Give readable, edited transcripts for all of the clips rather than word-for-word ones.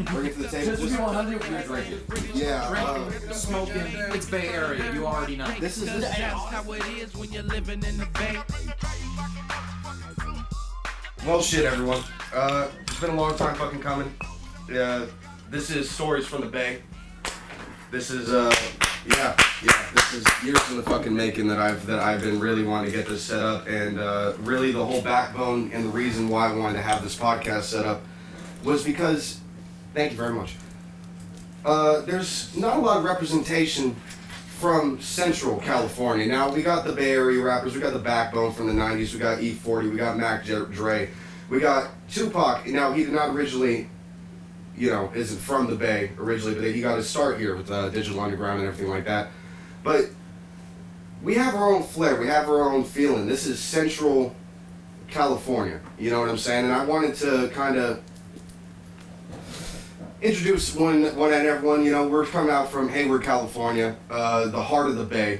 Bring it to the table. Just to be 100, we're drinking. Yeah. Smoking. It's Bay Area. You already know. This is the how it is when you're living in the Bay. Well, shit, everyone. It's been a long time fucking coming. This is Stories from the Bay. This is, this is years in the fucking making that I've been really wanting to get this set up, and really the whole backbone and the reason why I wanted to have this podcast set up was because, thank you very much, there's not a lot of representation from Central California. Now, we got the Bay Area rappers, we got the backbone from the 90s, we got E40, we got Mac Dre, we got Tupac. Now, he did not originally, isn't from the Bay originally, but he got his start here with Digital Underground and everything like that. But we have our own flair, we have our own feeling. This is Central California, you know what I'm saying? And I wanted to kind of introduce one and everyone. We're coming out from Hayward, California, the heart of the Bay.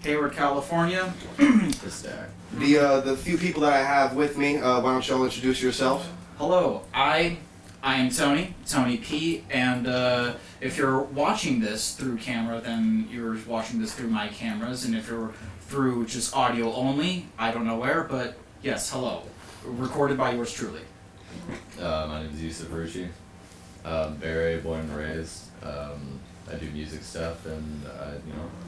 Hayward, California. The few people that I have with me, why don't y'all introduce yourselves? Hello, I am Tony P, and if you're watching this through camera, then you're watching this through my cameras, and if you're through just audio only, I don't know where, but yes, hello. Recorded by yours truly. My name is Yusuf Ruchi. Bay Area, born and raised. I do music stuff, and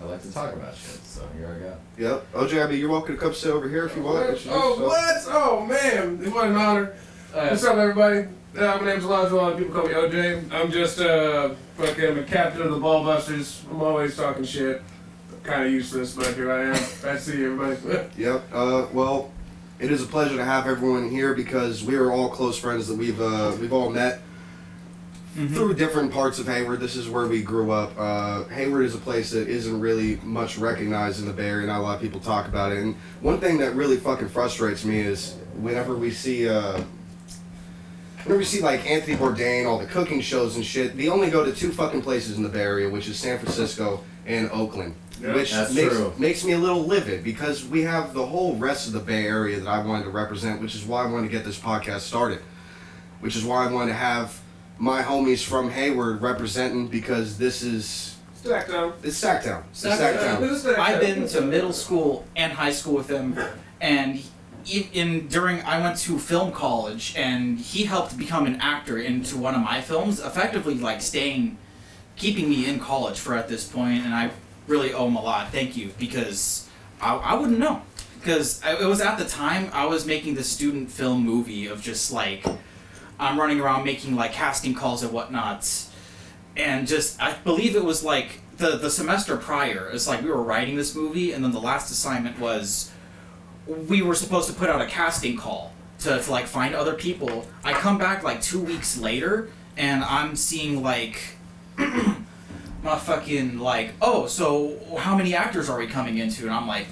I like to talk about shit. So here I go. Yep. OJ, you're welcome to come sit over here if you want. What? Oh man, it was an honor. What's up, everybody? My name's Alonzo. A lot of people call me OJ. I'm just fucking a captain of the Ballbusters. I'm always talking shit. Kind of useless, but here I am. Nice to see everybody. Yep. Well, it is a pleasure to have everyone here because we are all close friends that we've all met. Through different parts of Hayward. This is where we grew up. Hayward is a place that isn't really much recognized in the Bay Area. Not a lot of people talk about it. And one thing that really fucking frustrates me is whenever we see like Anthony Bourdain, all the cooking shows and shit, they only go to two fucking places in the Bay Area, which is San Francisco and Oakland. Yep. Which True. makes me a little livid because we have the whole rest of the Bay Area that I wanted to represent, which is why I wanted to get this podcast started. Which is why I wanted to have my homies from Hayward representing, because this is Stacktown. it's Sacktown. It's Sacktown. I've been to middle school and high school with him, and I went to film college, and he helped become an actor into one of my films, effectively keeping me in college for at this point, and I really owe him a lot. Thank you, because I wouldn't know, because it was at the time I was making the student film movie of just like I'm running around making like casting calls and whatnot, and just I believe it was like the semester prior. It's like we were writing this movie, and then the last assignment was we were supposed to put out a casting call to like find other people. I come back like 2 weeks later, and I'm seeing like my fucking like, oh, so how many actors are we coming into? And I'm like,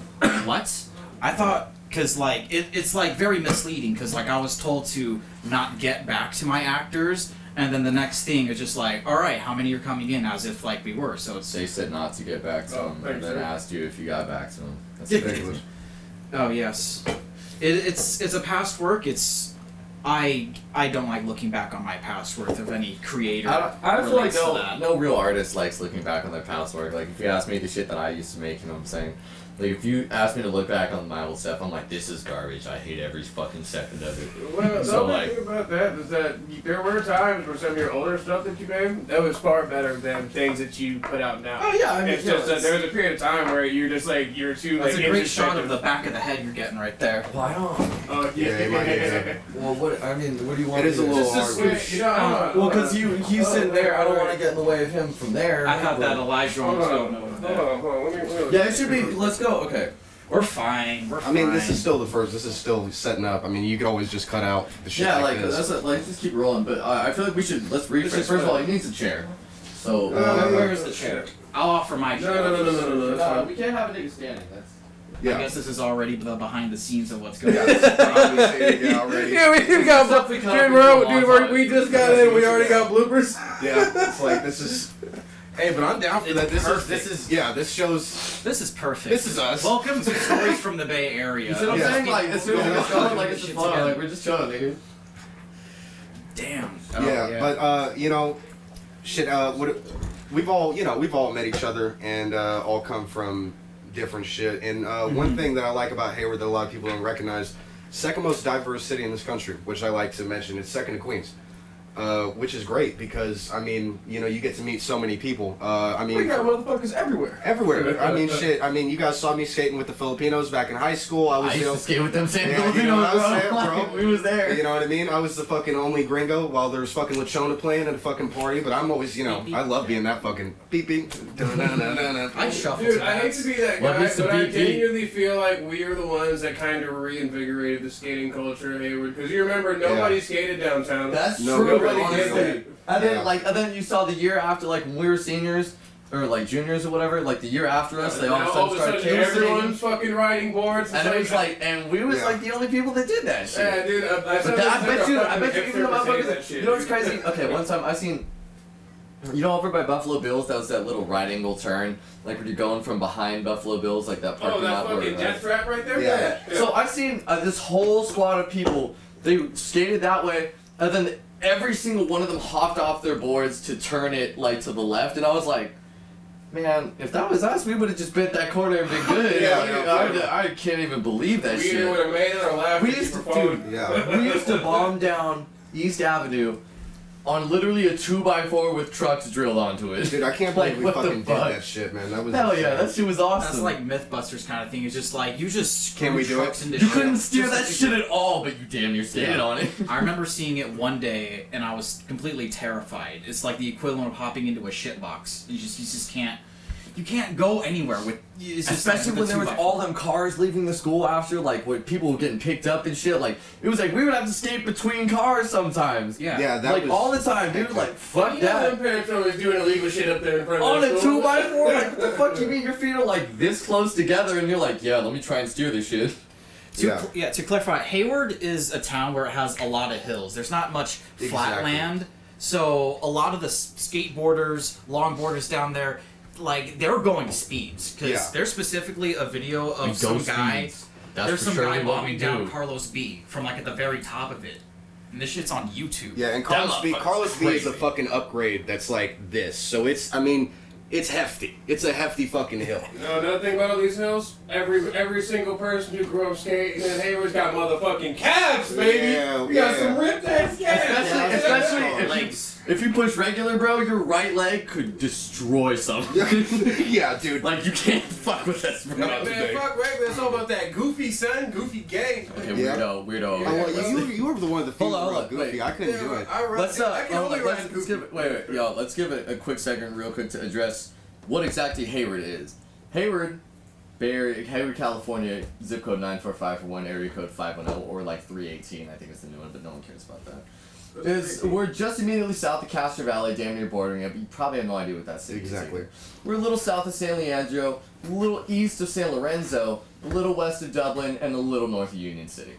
what? I thought. Because, like, it's, like, very misleading, because, like, I was told to not get back to my actors, and then the next thing is just like, all right, how many are coming in, as if, like, we were, so it's... They said not to get back to them, and then asked you if you got back to them. That's ridiculous. Oh, yes. It's a past work. I don't like looking back on my past work of any creator. I feel like that. no real artist likes looking back on their past work. Like, if you ask me the shit that I used to make, you know what I'm saying? Like, if you ask me to look back on my old stuff, I'm like, this is garbage. I hate every fucking second of it. Well, So, the thing about that is that there were times where some of your older stuff that you made, that was far better than things that you put out now. Oh, yeah, I mean, it's just that there was a period of time where you're just like, you're too That's like a great shot of introspective. the back of the head you're getting right there. Well, I don't... Oh, yeah. Well, what do you want It is a little Just hard. switch, well, because he's sitting there, I don't want to get in the way of him from there. I have that Elijah on Hold on. Let me Yeah, it should be, let's go, okay. We're fine. I mean, this is still the first. This is still setting up. I mean, you could always just cut out the shit. Yeah, like this. let's just keep rolling. But I feel like let's rephrase. First of all, he needs a chair. So where is the chair? I'll offer my chair. No. We can't have a nigga standing. That's... Yeah. I guess this is already the behind the scenes of what's going on. Yeah, we got dude, we just got in. We already got bloopers. Yeah, it's like this is. Hey, but I'm down for that. This shows. This is perfect. This is us. Welcome to Stories from the Bay Area. You see what I'm saying? Like, as soon as it's going, like, it's just fun. Like, we're just chilling, nigga. Damn. Yeah, but you know, shit. We've all met each other and all come from different shit. And one thing that I like about Hayward that a lot of people don't recognize, second most diverse city in this country, which I like to mention. It's second to Queens. Which is great because I mean, you know, you get to meet so many people. I mean, We got motherfuckers everywhere. everywhere. I mean, shit. I mean, you guys saw me skating with the Filipinos back in high school. I used to skate with them same Yeah, Filipinos, you know what I'm saying, bro. bro? We was there. You know what I mean? I was the fucking only gringo while there was fucking Lechona playing at a fucking party. But I'm always, you know, I love being that fucking beep beep. I shuffle. Dude, I hate to be that What guy, needs to but be I beat? genuinely feel like we are the ones that kind of reinvigorated the skating culture in Hayward. Because you remember, nobody skated downtown. That's No, true. nobody honestly. did that. And then Yeah. and then you saw the year after, like when we were seniors or like juniors or whatever, like the year after us, they all Now, of a sudden started everyone's fucking riding boards. and it was like, and we was Yeah. like the only people that did that shit. yeah, dude. I But I bet you, even the motherfuckers. You know what's crazy? Okay, one time I seen. You know, over by Buffalo Bills, that was that little right angle turn, like when you're going from behind Buffalo Bills, like that Oh, parking that lot where. fucking death trap right there. Yeah. So I've seen this whole squad of people. They skated that way, and then every single one of them hopped off their boards to turn it like to the left, and I was like, man, if that was us, we would have just bent that corner and been good. Yeah, I can't even believe that We either would shit. have made it or laughed. We used to, dude, Yeah. we used to bomb down East Avenue on literally a 2x4 with trucks drilled onto it. Dude, I can't believe Like, we what the fucking did fuck? that shit, man. That was Hell yeah, insane. that shit was awesome. That's like Mythbusters kind of thing. It's just like you just Can we screw do it? trucks into you shit. couldn't steer Just that like- shit at all, but you damn near skated Yeah. on it. I remember seeing it one day and I was completely terrified. It's like the equivalent of hopping into a shit box. You just can't. You can't go anywhere with. It's just Especially with when the there was 2x4. all them cars leaving the school after, like, when people were getting picked up and shit. Like, it was like we would have to skate between cars sometimes. Yeah. Yeah, that like was all the time, dude. Like, fuck You know that. them parents are always doing illegal shit up there in front of On their a school. 2x4, like, what the fuck you mean your feet are like this close together and you're like, yeah, let me try and steer this shit. Yeah. To clarify, Hayward is a town where it has a lot of hills. There's not much flat Exactly. land, so a lot of the skateboarders, longboarders down there, like they're going speeds because Yeah. there's specifically a video We of some go guy. speeds. That's There's for some sure guy what we bombing down do. Carlos B from like at the very top of it, and this shit's on YouTube. Yeah, and That Carlos B. motherfucker's Carlos B. is a crazy. fucking upgrade that's like this. So it's, I mean, it's hefty. It's a hefty fucking hill. You know another thing about all these hills? Every single person who grew up skating in Hayward's got motherfucking calves, baby. Yeah, We got yeah. some ripped ass calves. Especially if Legs. If you push regular, bro, your right leg could destroy something. Yeah, dude. Like, you can't fuck with this, bro. Man, fuck regular. It's all about that goofy, son. Goofy gay. Okay, Yeah. weirdo. Oh, well, you were the one of the few Hold on, who hold were on, goofy. wait. I couldn't do it. Let's I can only ride let's goofy. give it, wait, y'all. Let's give it a quick second, real quick, to address what exactly Hayward is. Hayward, Bay Area, Hayward, California, zip code 94541, area code 510, or like 318. I think it's the new one, but no one cares about that. We're just immediately south of Castro Valley, damn near bordering it, but you probably have no idea what that city Exactly. is. We're a little south of San Leandro, a little east of San Lorenzo, a little west of Dublin, and a little north of Union City.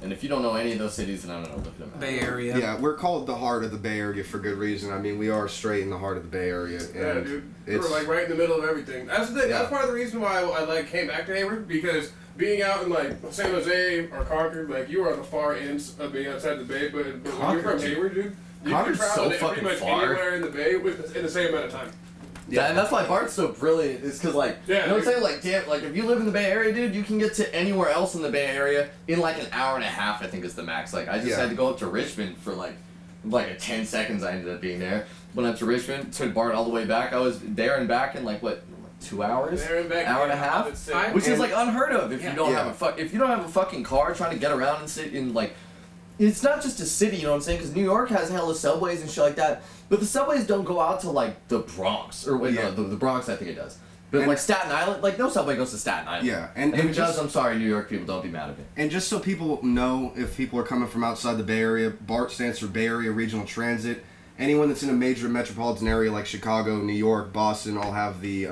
And if you don't know any of those cities, then I don't know, look at them. Bay Area. Yeah, we're called the heart of the Bay Area for good reason. I mean, we are straight in the heart of the Bay Area. And Yeah, dude. We're it's, like right in the middle of everything. That's the thing. Yeah. That's part of the reason why I like came back to Hayward, because being out in like San Jose or Concord, like you were on the far ends of being outside the Bay, but when you're from Concord, Hayward, dude, you can Concord's travel so to fucking pretty much far. anywhere in the Bay in the same amount of time. Yeah, and that's why Bart's so brilliant. Is because like, Yeah, you know what I'm dude. saying? Like, damn, like if you live in the Bay Area, dude, you can get to anywhere else in the Bay Area in like an hour and a half. I think is the max. Like, I just Yeah. had to go up to Richmond for like a 10 seconds. I ended up being there. Went up to Richmond, took Bart all the way back. I was there and back in like what, 2 hours? There and back, Hour and a yeah, half? it's sick. Which is And- like unheard of if you don't Yeah. have if you don't have a fucking car trying to get around and sit in like. It's not just a city, you know what I'm saying? Because New York has hella subways and shit like that, but the subways don't go out to like the Bronx or wait, Yeah. no, the Bronx I think it does. But And- like Staten Island, like no subway goes to Staten Island. Yeah, and if and it just- does, I'm sorry, New York people, don't be mad at me. And just so people know, if people are coming from outside the Bay Area, BART stands for Bay Area Regional Transit. Anyone that's in a major metropolitan area like Chicago, New York, Boston, all have the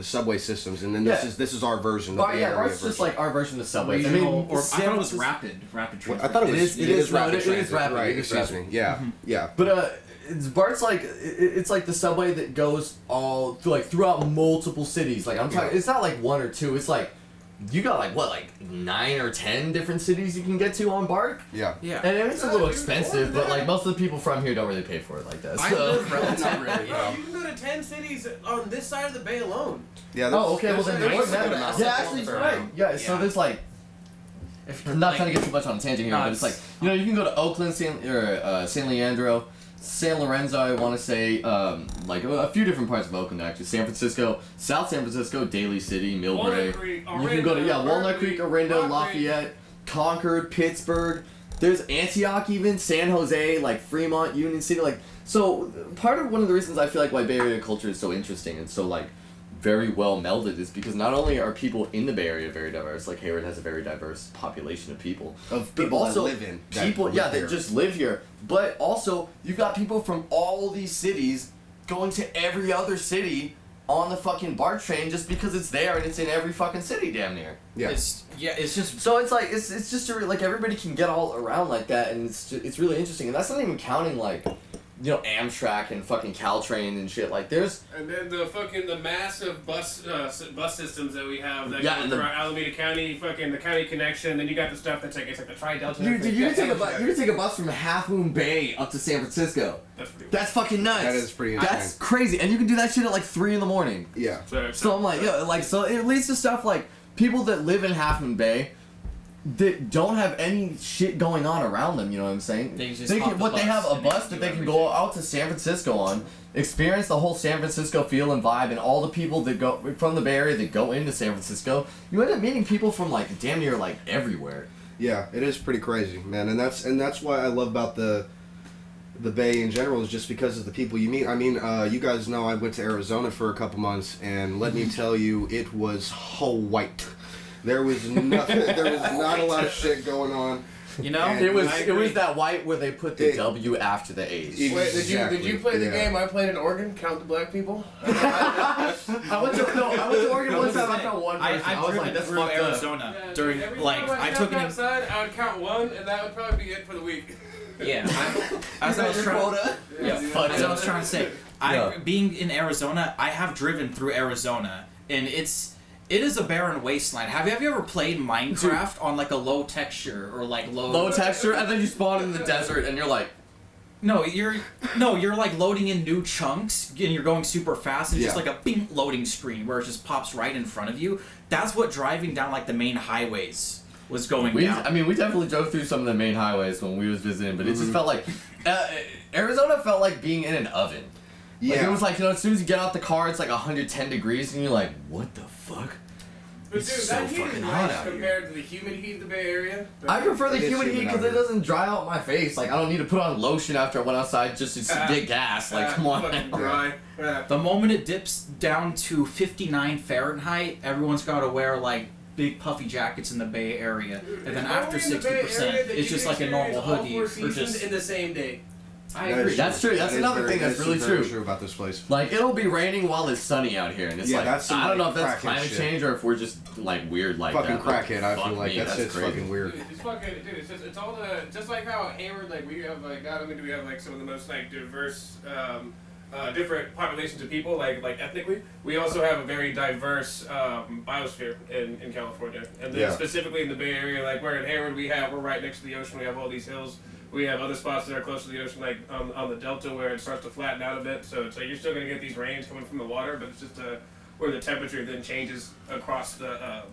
subway systems, and then Yeah. this is our version. The But Bay yeah, Area BART's just version. like our version of subways. Regional, or I San thought it was Francisco- rapid I transit. thought it was. It is rapid no, it is transit, rapid, Right, it is excuse rapid. me. Yeah, yeah. But BART's like it's like the subway that goes all throughout multiple cities. Like I'm talking, Yeah. it's not like one or two. It's like you got like 9 or 10 different cities you can get to on BART. Yeah. Yeah. And it's a little expensive, but like most of the people from here don't really pay for it like that. I So. live relatively. Bro, you can go to 10 cities on this side of the bay alone. Yeah. Oh, okay. Well, then there's there's a that good amount. amount. Yeah, actually, it's right. Yeah. So Yeah. there's like. If I'm not trying to get too much on a tangent here, No, but it's like, you know, you can go to Oakland, San Leandro, San Lorenzo, I want to say, like a few different parts of Oakland actually, San Francisco, South San Francisco, Daly City, Millbrae. Walnut Creek, You can go to, Walnut Creek, Orinda, Rock Lafayette, Concord, Pittsburgh. There's Antioch even, San Jose, like Fremont, Union City, like, so one of the reasons I feel like why Bay Area culture is so interesting and so like very well melded is because not only are people in the Bay Area very diverse, like Hayward has a very diverse population of people. Of But people also that live in. that people, live yeah, here. that just live here. But also, you've got people from all these cities going to every other city on the fucking BART train just because it's there and it's in every fucking city damn near. Yeah. It's just So it's like it's just like everybody can get all around like that, and it's really interesting. And that's not even counting like, you know, Amtrak and fucking Caltrain and shit. Like there's And then the massive bus systems that we have that Yeah, go and through the- Alameda County, fucking the county connection. Then you got the stuff that's like it's like the Tri-Delta. dude, you can take a bus from Half Moon Bay up to San Francisco. That's pretty. That's fucking nuts. That is pretty That's insane. crazy, and you can do that shit at like 3 a.m. Yeah. So I'm like, yeah, like, so it leads to stuff like people that live in Half Moon Bay that don't have any shit going on around them, you know what I'm saying? They just hop the they have bus a and they bus can that do they can everything. go out to San Francisco on, experience the whole San Francisco feel and vibe, and all the people that go from the Bay Area that go into San Francisco, you end up meeting people from like damn near like everywhere. Yeah, it is pretty crazy, man, and that's why I love about the Bay in general is just because of the people you meet. I mean, you guys know I went to Arizona for a couple months, and let me tell you, it was white. There was nothing. There was not a lot of shit going on. you know. And It was I it was agree. that white where they put the It- W after the H. Wait, did Exactly, you play the yeah. game I played in Oregon? Count the black people. I went to Oregon one time. I found one person. I've I was driven like, that's through fucked up. Arizona during every like time I stepped took an outside, I would count one, and that would probably be it for the week. yeah. As I was Your trying, quota? yeah, Fuck as I it. was trying to say, Yeah. being in Arizona, I have driven through Arizona, and it is a barren wasteland. Have you ever played Minecraft on like a low texture or like Low texture, and then you spawn in the desert, and you're like, No, you're like loading in new chunks and you're going super fast and it's just Yeah. like a bing loading screen where it just pops right in front of you. That's what driving down like the main highways was going down. I mean, we definitely drove through some of the main highways when we was visiting, but it just felt like Arizona felt like being in an oven. Like, Yeah. it was like, you know, as soon as you get out the car, it's like 110 degrees, and you're like, what the fuck? But It's dude, so that heat is fucking hot nice out here. compared to the humid heat of the Bay Area. I prefer the It is humid heat humid because out it here. doesn't dry out my face. Like, I don't need to put on lotion after I went outside just to get gas. Like, come on. Fucking dry. Yeah. The moment it dips down to 59 Fahrenheit, everyone's got to wear like big puffy jackets in the Bay Area. And then after 60%, it's just like a normal hoodie or just in the same day. I That agree. is That's true. That's That is another very- thing that's really very true. about this place. Like, it'll be raining while it's sunny out here, and it's Yeah, like, that's some, I don't know if like, that's crackhead climate shit. change or if we're just, like, weird like Fucking that. but crackhead, I fuck feel like me, that's crazy. fucking weird. It's fucking, dude. It's all the just like how Hayward, like we have like not only do we have like some of the most like diverse, different populations of people like ethnically, we also have a very diverse biosphere in California, and then Yeah. specifically in the Bay Area, like we're in Hayward, we're right next to the ocean, we have all these hills. We have other spots that are close to the ocean, like on the delta, where it starts to flatten out a bit. So it's like you're still gonna get these rains coming from the water, but it's just where the temperature then changes across the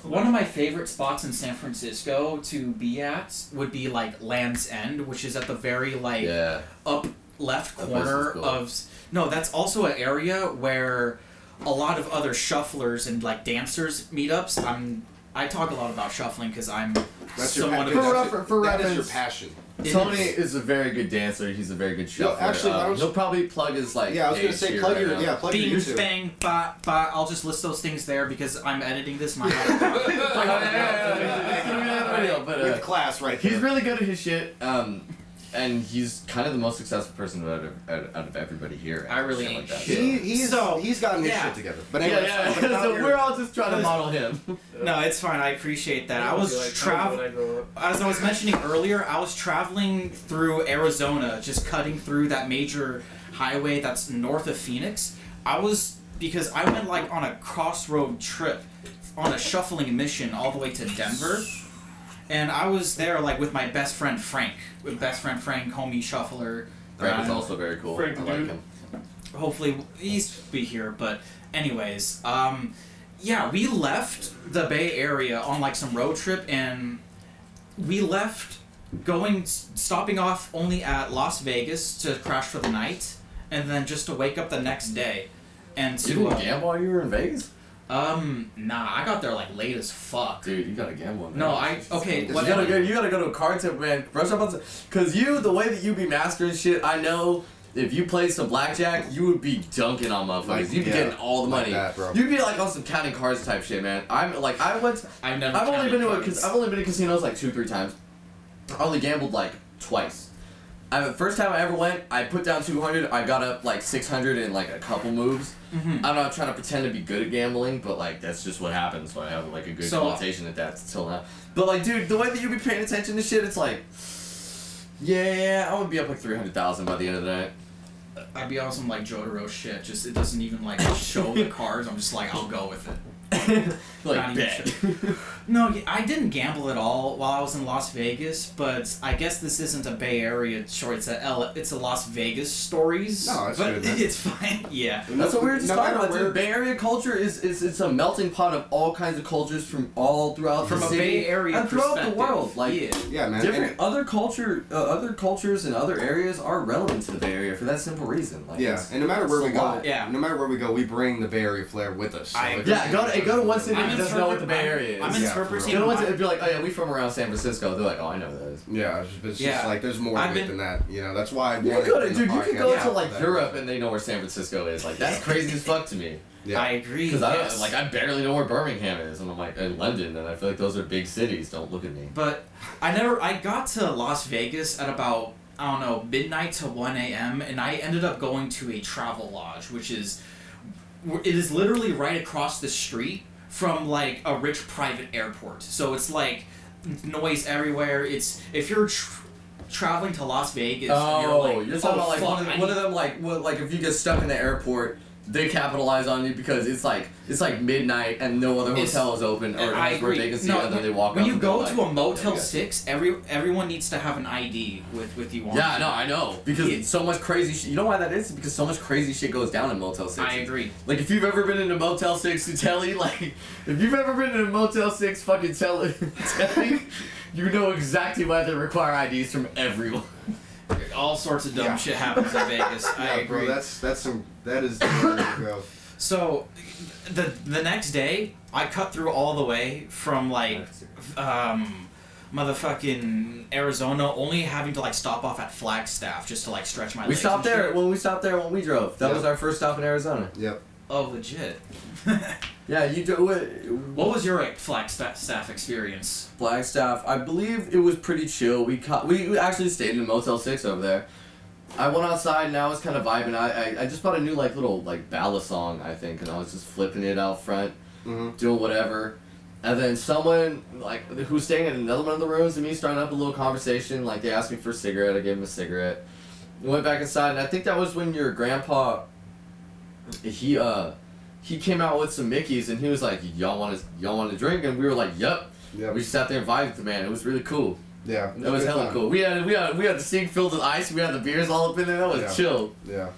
One of my favorite spots in San Francisco to be at would be like Land's End, which is at the very like Yeah. up left That place corner is cool. of. No, that's also an area where a lot of other shufflers and like dancers meetups. I talk a lot about shuffling because I'm That's your somewhat passion. of a. For That is reference- your passion. It Tony is. is a very good dancer. He's a very good shuffler. actually, why don't he'll you- probably plug his like. Yeah, I was gonna page say here plug right your now. plug your Bing, YouTube. bang, ba, ba. I'll just list those things there because I'm editing this. My But, With class right there. he's really good at his shit. And he's kind of the most successful person out of everybody here. I really Shit ain't like that. shit. He's gotten his Yeah. shit together. But Yeah, anyway, yeah. but about So your- we're all just trying to model him. No, it's fine. I appreciate that. I was traveling. traveling. As I was mentioning earlier, I was traveling through Arizona, just cutting through that major highway that's north of Phoenix. Because I went like on a crossroad trip on a shuffling mission all the way to Denver. And I was there like with my best friend Frank, homie shuffler. Frank is also very cool. Frank, I like dude. him. Hopefully he's be here, but anyways, yeah, we left the Bay Area on like some road trip, and we left stopping off only at Las Vegas to crash for the night, and then just to wake up the next day. And to, You didn't gamble while you were in Vegas? nah, I got there like late as fuck. Dude, you gotta gamble in Vegas. No, you You gotta go to a card tip, man. Brush up on because the way that you be mastering shit, I know if you played some blackjack, you would be dunking on motherfuckers. Like, You'd be yeah, getting all the money. like that, bro. You'd be like on some counting cards type shit, man. I've only been to casinos like 2-3 times. I only gambled like twice. The first time I ever went, I put down 200. I got up like 600 in like a couple moves. Mm-hmm. I'm not trying to pretend to be good at gambling, but like that's just what happens when I have like a good connotation at that till now. But like, dude, the way that you be paying attention to shit, it's like, yeah, I would be up like 300,000 by the end of the night. I'd be on some like Jotaro shit. Just it doesn't even like show the cards. I'm just like, I'll go with it. Like Not even bet. sure. No, I didn't gamble at all while I was in Las Vegas, but I guess this isn't a Bay Area story. It's a Las Vegas stories. No, it's but good, man. it's fine. Yeah. That's what we were just No talking matter about. where- Dude. Bay Area culture is it's a melting pot of all kinds of cultures from all throughout From the a city Bay Area and throughout the perspective, world. Like yeah. Yeah, man. different other cultures and other areas are relevant to the Bay Area for that simple reason. Like, Yeah, it's- and no matter where it's we a go, lot. Yeah. no matter where we go, we bring the Bay Area flair with us. So I if agree. Yeah, go to one city I'm that doesn't know what the Bay Area is. I'm Yeah, interpreting. Go to one my- city and be like, oh yeah, we from around San Francisco. They're like, oh, I know that is. Yeah, it's Yeah. just like there's more I've to it been- than that. You know, that's why I You wanted could, to dude. You could go Yeah. to like Europe and they know where San Francisco is. Like that's crazy as fuck to me. Yeah. I agree. Because yes. I barely know where Birmingham is, and I'm like in London, and I feel like those are big cities. Don't look at me. But I got to Las Vegas at about, I don't know, midnight to 1 a.m. and I ended up going to a travel lodge, it is literally right across the street from like a rich private airport. So it's like noise everywhere. It's if you're traveling to Las Vegas, and you're like, you're talking about like fuck, one of them like if you get stuck in the airport, they capitalize on you because it's like midnight and no other hotel is open or I has more agree. vacancy, No, and then they walk when up you and go they're to like, a Motel "Yeah, 6, everyone needs to have an ID with you on. Yeah, no, I know. Because Yeah. so much crazy shit. You know why that is? Because so much crazy shit goes down in Motel 6. I agree. Like, if you've ever been in a Motel 6 telly, like, if you've ever been in a Motel 6 fucking telly, you know exactly why they require IDs from everyone. All sorts of dumb Yeah. shit happens in Vegas. I Yeah, agree. bro, that is the way to go. So, the next day, I cut through all the way from like, motherfucking Arizona, only having to like stop off at Flagstaff just to like stretch my We legs. stopped and there shit. when we drove. That Yep. was our first stop in Arizona. Yep. Oh, legit. Yeah, you do. What was your like, Flagstaff experience? Flagstaff, I believe it was pretty chill. We actually stayed in Motel 6 over there. I went outside and I was kind of vibing. I just bought a new like little like ballad song, I think, and I was just flipping it out front, doing whatever. And then someone like who's staying in another one of the rooms and me starting up a little conversation. Like they asked me for a cigarette, I gave him a cigarette. We went back inside, and I think that was when your grandpa he came out with some Mickeys and he was like, y'all want to drink? And we were like, yep. Yep. We sat there and vibed with the man. It was really cool. Yeah. That was good hella time. cool. We had the sink filled with ice. We had the beers all up in there. That was Yeah. chill. Yeah.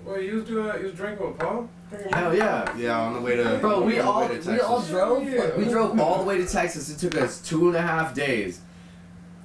Well, you was drinking with Paul? Hell yeah. Yeah, on the way to. Bro, we on the all way to Texas. drove. Yeah. Like, we drove all the way to Texas. It took us 2.5 days,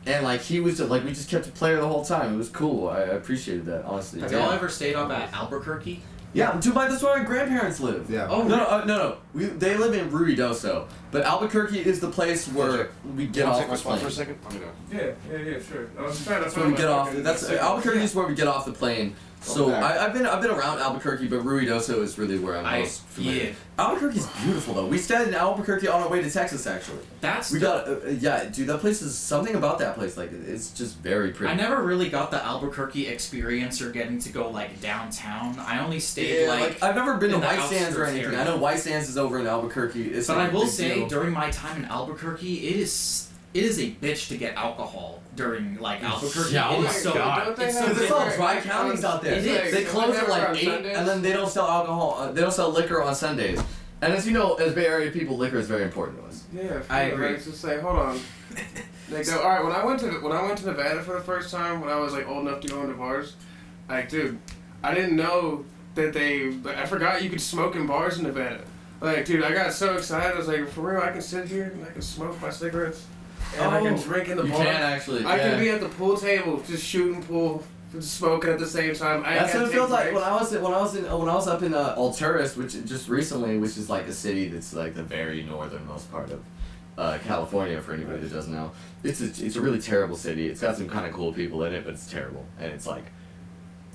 and like he was just like we just kept a player the whole time. It was cool. I appreciated that honestly. Have Yeah. y'all ever stayed up at Albuquerque? Yeah, dude, that's where my grandparents live. Yeah. Oh, No. They live in Ruidoso, but Albuquerque is the place where we get off the plane. second? I'm gonna. Yeah, sure. I was trying to That's where we find get my off. fucking That's cigarette. Albuquerque is where we get off the plane. So Okay. I've been around Albuquerque, but Ruidoso is really where I'm most familiar. yeah. Albuquerque's beautiful though. We stayed in Albuquerque on our way to Texas actually. That's We got yeah, dude. That place is something about that place. Like it's just very pretty. I never really got the Albuquerque experience or getting to go like downtown. I only stayed Yeah, like I've never been to in the White Sands or outskirts anything. area. I know White Sands is over in Albuquerque. It's But like I a will big say, deal. during my time in Albuquerque, it is a bitch to get alcohol during like Albuquerque. Yeah, oh It is my so God. Don't they it's so have Because it's all different. dry counties out there. It is. They close at like 8, Sundays? and then they don't sell alcohol. They don't sell liquor on Sundays. And as you know, as Bay Area people, liquor is very important to us. Yeah, I agree. Like, just say, hold on. They go, all right. When I went to Nevada for the first time, when I was like old enough to go into bars, like, dude, I didn't know that I forgot you could smoke in bars in Nevada. Like, dude, I got so excited. I was like, for real, I can sit here and I can smoke my cigarettes and I can drink in the You bar. can actually. I yeah. can be at the pool table, just shooting pool, just smoking at the same time. That's what it feels like when I was up in Alturas, which just recently, which is like a city that's like the very northernmost part of California. For anybody that doesn't know, it's a really terrible city. It's got some kind of cool people in it, but it's terrible, and it's like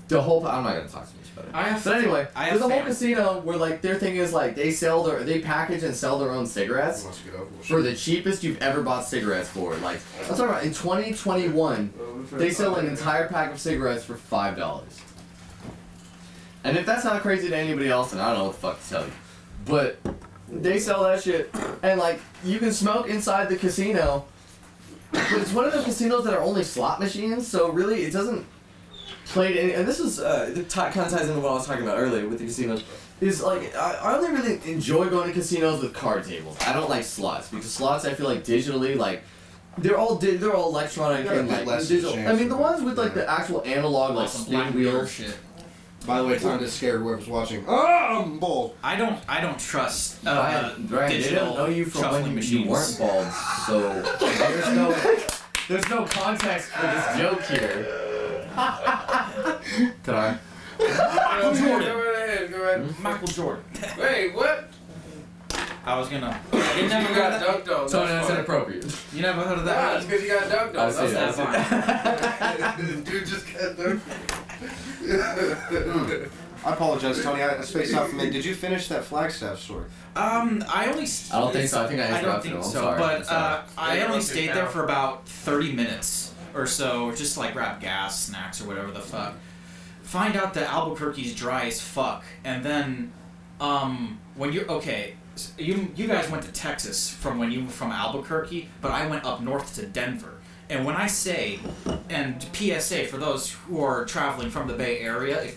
the whole. I'm not gonna talk too much about it. But anyway, there's a whole casino where like their thing is like they package and sell their own cigarettes for the cheapest you've ever bought cigarettes for. Like I'm talking about in 2021. They sell an entire pack of cigarettes for $5. And if that's not crazy to anybody else, then I don't know what the fuck to tell you. But they sell that shit, and like you can smoke inside the casino, but it's one of those casinos that are only slot machines, so really it doesn't play to any. And this is kind of ties into what I was talking about earlier with the casinos. Is like I only really enjoy going to casinos with card tables. I don't like slots because slots I feel like digitally like. They're all electronic and like digital. I mean, the ones with like the actual analog like spin wheels. Shit. By the way, time to scare whoever's watching. Oh, I'm bald. I don't trust Brian, they digital don't know you from shuffling when machines. you weren't bald, so there's no context for this joke here. Can I? Michael Jordan. Go right ahead. Go ahead. Michael Jordan. Wait, what? I was gonna. You never got dunked on. So that's inappropriate. You never heard of Nah, that? it's because you got dunked on. I see That's that. Dude just got there. I apologize, Tony. I spaced out for a minute. Did you finish that Flagstaff story? I only. I don't think so. I think I don't interrupted think him. I'm so. sorry. But I'm sorry. I Yeah, only you stayed don't there think for about 30 minutes or so, just to, like grab gas, snacks, or whatever the fuck. Find out that Albuquerque's dry as fuck, and then, when you're okay. You guys went to Texas from Albuquerque, but I went up north to Denver. And when I say, and PSA for those who are traveling from the Bay Area,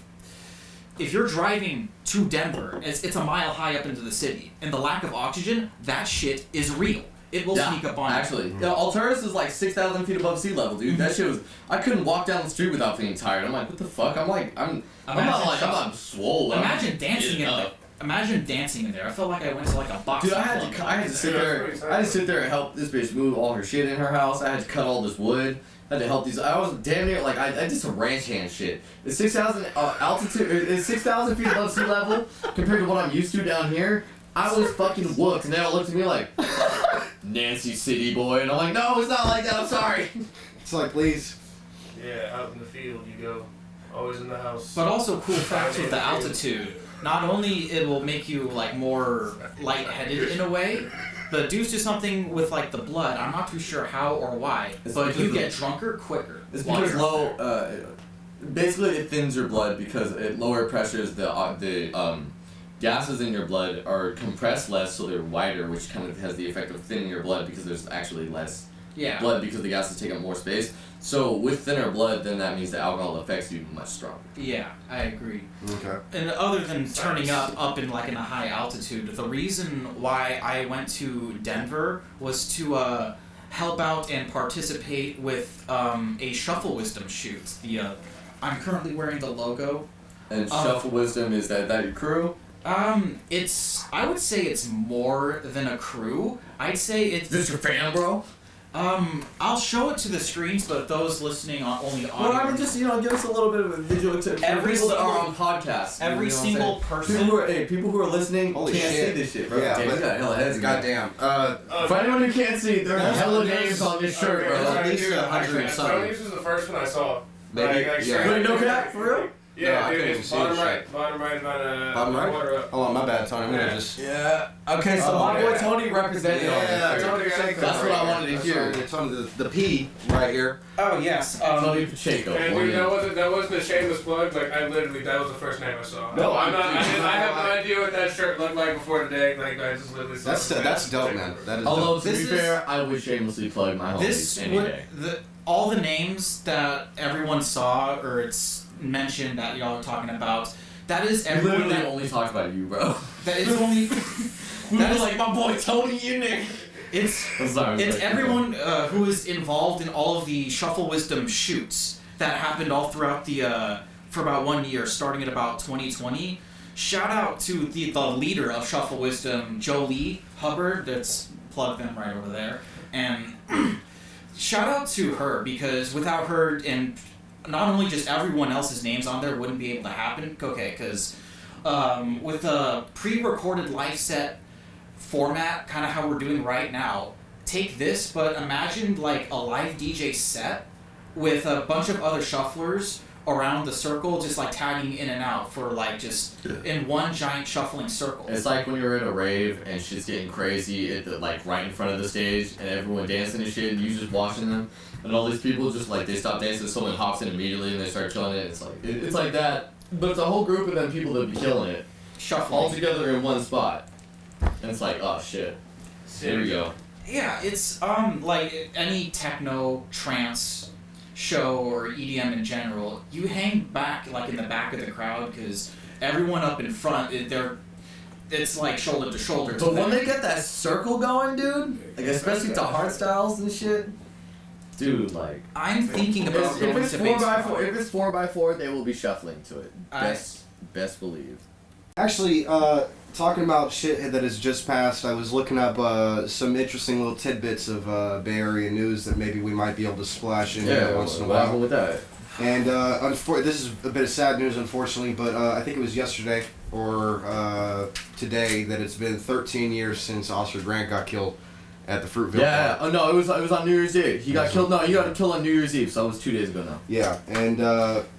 if you're driving to Denver, it's a mile high up into the city, and the lack of oxygen, that shit is real. It will sneak up on you. Actually, Alturas is like 6,000 feet above sea level, dude. That shit was. I couldn't walk down the street without feeling tired. I'm like, what the fuck? I'm not swollen. Imagine dancing in there. Imagine dancing in there. I felt like I went to like a boxing Dude, I club. had to sit there. I had to sit there and help this bitch move all her shit in her house. I had to cut all this wood. I had to help these. I was damn near like I did some ranch hand shit. It's 6,000 altitude. It's 6,000 feet above sea level compared to what I'm used to down here. I was fucking whooped, and they all looked at me like Nancy City boy, and I'm like, no, it's not like that. I'm sorry. It's like, please. Yeah, out in the field you go. Always in the house. But also cool facts with the altitude. Not only it will make you like more lightheaded in a way, but due to something with like the blood, I'm not too sure how or why, but you get drunker quicker. It's because basically it thins your blood because at lower pressures the gases in your blood are compressed less, so they're wider, which kind of has the effect of thinning your blood because there's actually less blood because the gases take up more space. So with thinner blood, then that means the alcohol affects you much stronger. Yeah, I agree. Okay. And other than turning up in like in a high altitude, the reason why I went to Denver was to help out and participate with a Shuffle Wisdom shoot. I'm currently wearing the logo. And Shuffle Wisdom, is that your crew? I would say it's more than a crew. I'd say it's. Is this your fan, bro? I'll show it to the screens, but those listening on only the audio. Well, I mean, just give us a little bit of a visual to people that are on podcasts. Every single person. People who are listening Holy can't shit. see this shit, bro. Yeah, Damn, but- you got hella heads. Goddamn. For anyone who can't see, there are hella names on this shirt, There's bro. at least 100 and something. Tony's was the first one I saw. Maybe, yeah. Wait, no cap? For real? Yeah, No, I dude, couldn't it's see bottom shit. right. Bottom right about Bottom right? quarter up. Hold on, my bad, Tony. I'm gonna Yeah. just. Yeah. Okay, so my boy Tony represented on this. Tony That's what I wanted to hear. Tony, the P right here. Oh yes. Tony Pacheco. And dude, that wasn't a shameless plug. Like that was the first name I saw. No, I'm not. dude, I have no idea what that shirt looked like before today. Like I just literally saw. That's dope, man. That is Although dope. to be This is- fair, I would shamelessly plug my homies any day. All the names that everyone saw or it's mentioned that y'all are talking about. That is I everyone literally that, only talked about you, bro. that is only That is like my boy Tony in there. It's sorry, it's everyone who is involved in all of the Shuffle Wisdom shoots that happened all throughout the for about 1 year, starting at about 2020. Shout out to the leader of Shuffle Wisdom, Jolie Hubbard. That's plug them right over there. And shout out to her, because without her, and not only just everyone else's names on there wouldn't be able to happen. Okay, because with a pre-recorded live set format, kind of how we're doing right now, take this, but imagine like a live DJ set with a bunch of other shufflers around the circle, just like tagging in and out for like just in one giant shuffling circle. It's like when you're at a rave and shit's getting crazy at the, like right in front of the stage and everyone dancing and shit and you just watching them and all these people just like they stop dancing, someone hops in immediately and they start killing it. It's like that, but it's a whole group of them people that be killing it, Shuffling all together in one spot, and it's like, oh shit, here we go. Yeah, it's like any techno, trance show or EDM in general, you hang back like in the back of the crowd because everyone up in front, it's like shoulder to shoulder. But when they get that circle going, dude, like especially to hard styles and shit, dude, like I'm thinking about if going it's to 4x4, if it's 4x4, they will be shuffling to it. I- Best believe. Actually, talking about shit that has just passed, I was looking up some interesting little tidbits of Bay Area news that maybe we might be able to splash in there once in a what while. happened with that? And this is a bit of sad news, unfortunately, but I think it was yesterday or today that it's been 13 years since Oscar Grant got killed at the Fruitville Yeah. Park. Oh no, it was on New Year's Eve. He got killed. No, he got killed on New Year's Eve. So it was 2 days ago now. Yeah, and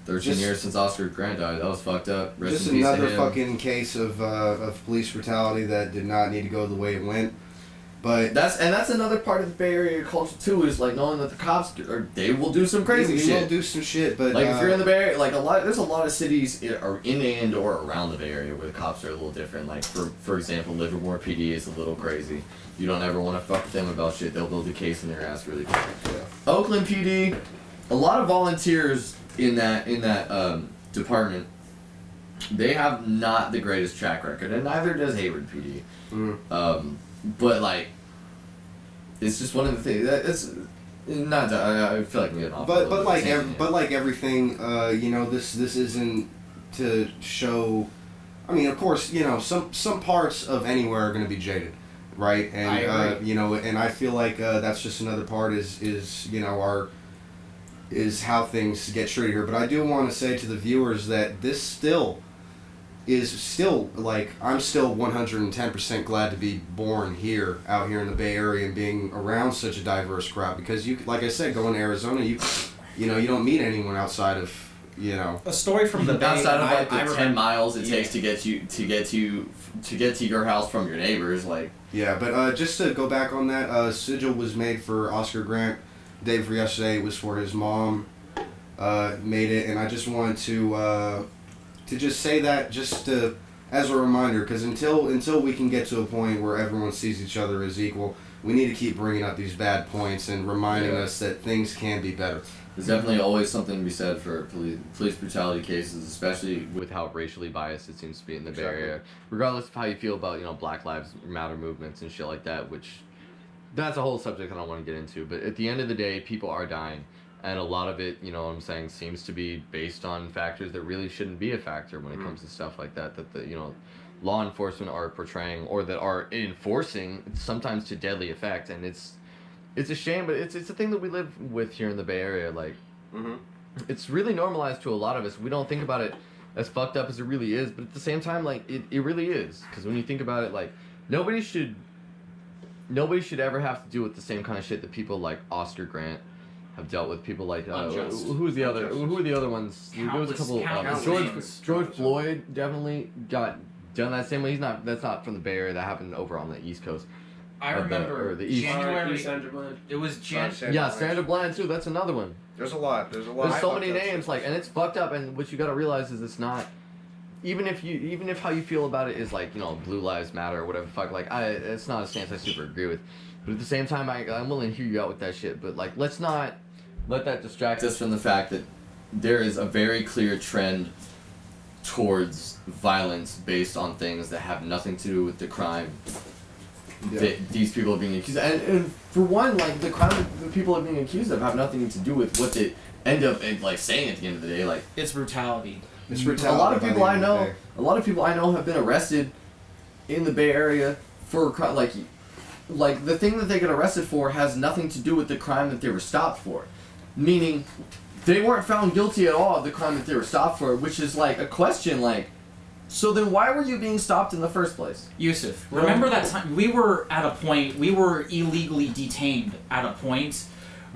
13 years since Oscar Grant died. That was fucked up. Rest just in peace to another him. fucking case of police brutality that did not need to go the way it went. But That's another part of the Bay Area culture too, is like knowing that the cops they will do some crazy they shit. will do some shit, but Like if you're in the Bay Area, like there's a lot of cities are in and or around the Bay Area where the cops are a little different. Like for example, Livermore PD is a little crazy. You don't ever want to fuck with them about shit. They'll build a case in their ass really quick. Yeah. Oakland PD, a lot of volunteers in that department. They have not the greatest track record, and neither does Hayward PD. But like, it's just one of the things. It's not. I feel like we get off. But like everything, you know, this isn't to show. I mean, of course, you know, some parts of anywhere are going to be jaded, right? And I agree. you know, and I feel like that's just another part is you know is how things get treated here. But I do want to say to the viewers that this is still like, I'm still 110% glad to be born here, out here in the Bay Area, and being around such a diverse crowd, because you, like I said, going to Arizona, you know, you don't meet anyone outside of, you know, a story from the Bay. outside of like I the 10 miles it takes to get to your house from your neighbors, like. Yeah, but just to go back on that, sigil was made for Oscar Grant. Day for yesterday, it was for his mom. Made it, and I just wanted to just say that just as a reminder, because until we can get to a point where everyone sees each other as equal, we need to keep bringing up these bad points and reminding us that things can be better. There's definitely always something to be said for police brutality cases, especially with how racially biased it seems to be in the Bay Area. Regardless of how you feel about, you know, Black Lives Matter movements and shit like that, which that's a whole subject I don't want to get into. But at the end of the day, people are dying. And a lot of it, you know what I'm saying, seems to be based on factors that really shouldn't be a factor when it comes to stuff like that the, you know, law enforcement are portraying or that are enforcing, sometimes to deadly effect. And it's a shame, but it's a thing that we live with here in the Bay Area. Like, it's really normalized to a lot of us. We don't think about it as fucked up as it really is, but at the same time, like, it really is. Because when you think about it, like, nobody should ever have to deal with the same kind of shit that people like Oscar Grant have dealt with. People like who are the other ones? There was a couple. George Floyd definitely got done that same way. That's not from the Bay Area. That happened over on the East Coast. I remember the East. January. Sandra Bland. It was January. Yeah, Sandra Bland too. That's another one. There's a lot. There's so many names, like, and it's fucked up. And what you got to realize is it's not. Even if how you feel about it is like, you know, Blue Lives Matter or whatever the fuck. Like, it's not a stance I super agree with. But at the same time, I'm willing to hear you out with that shit. But like, let's not let that distract us from the fact that there is a very clear trend towards violence based on things that have nothing to do with the crime these people are being accused of. And for one, like, the crime that the people are being accused of have nothing to do with what they end up like saying at the end of the day. Like, It's brutality. It's a brutality. lot of by people the I end of the know, day. a lot of people I know have been arrested in the Bay Area for like the thing that they get arrested for has nothing to do with the crime that they were stopped for. Meaning, they weren't found guilty at all of the crime that they were stopped for, which is like a question like, so then why were you being stopped in the first place? Yusuf, remember that time we were illegally detained at a point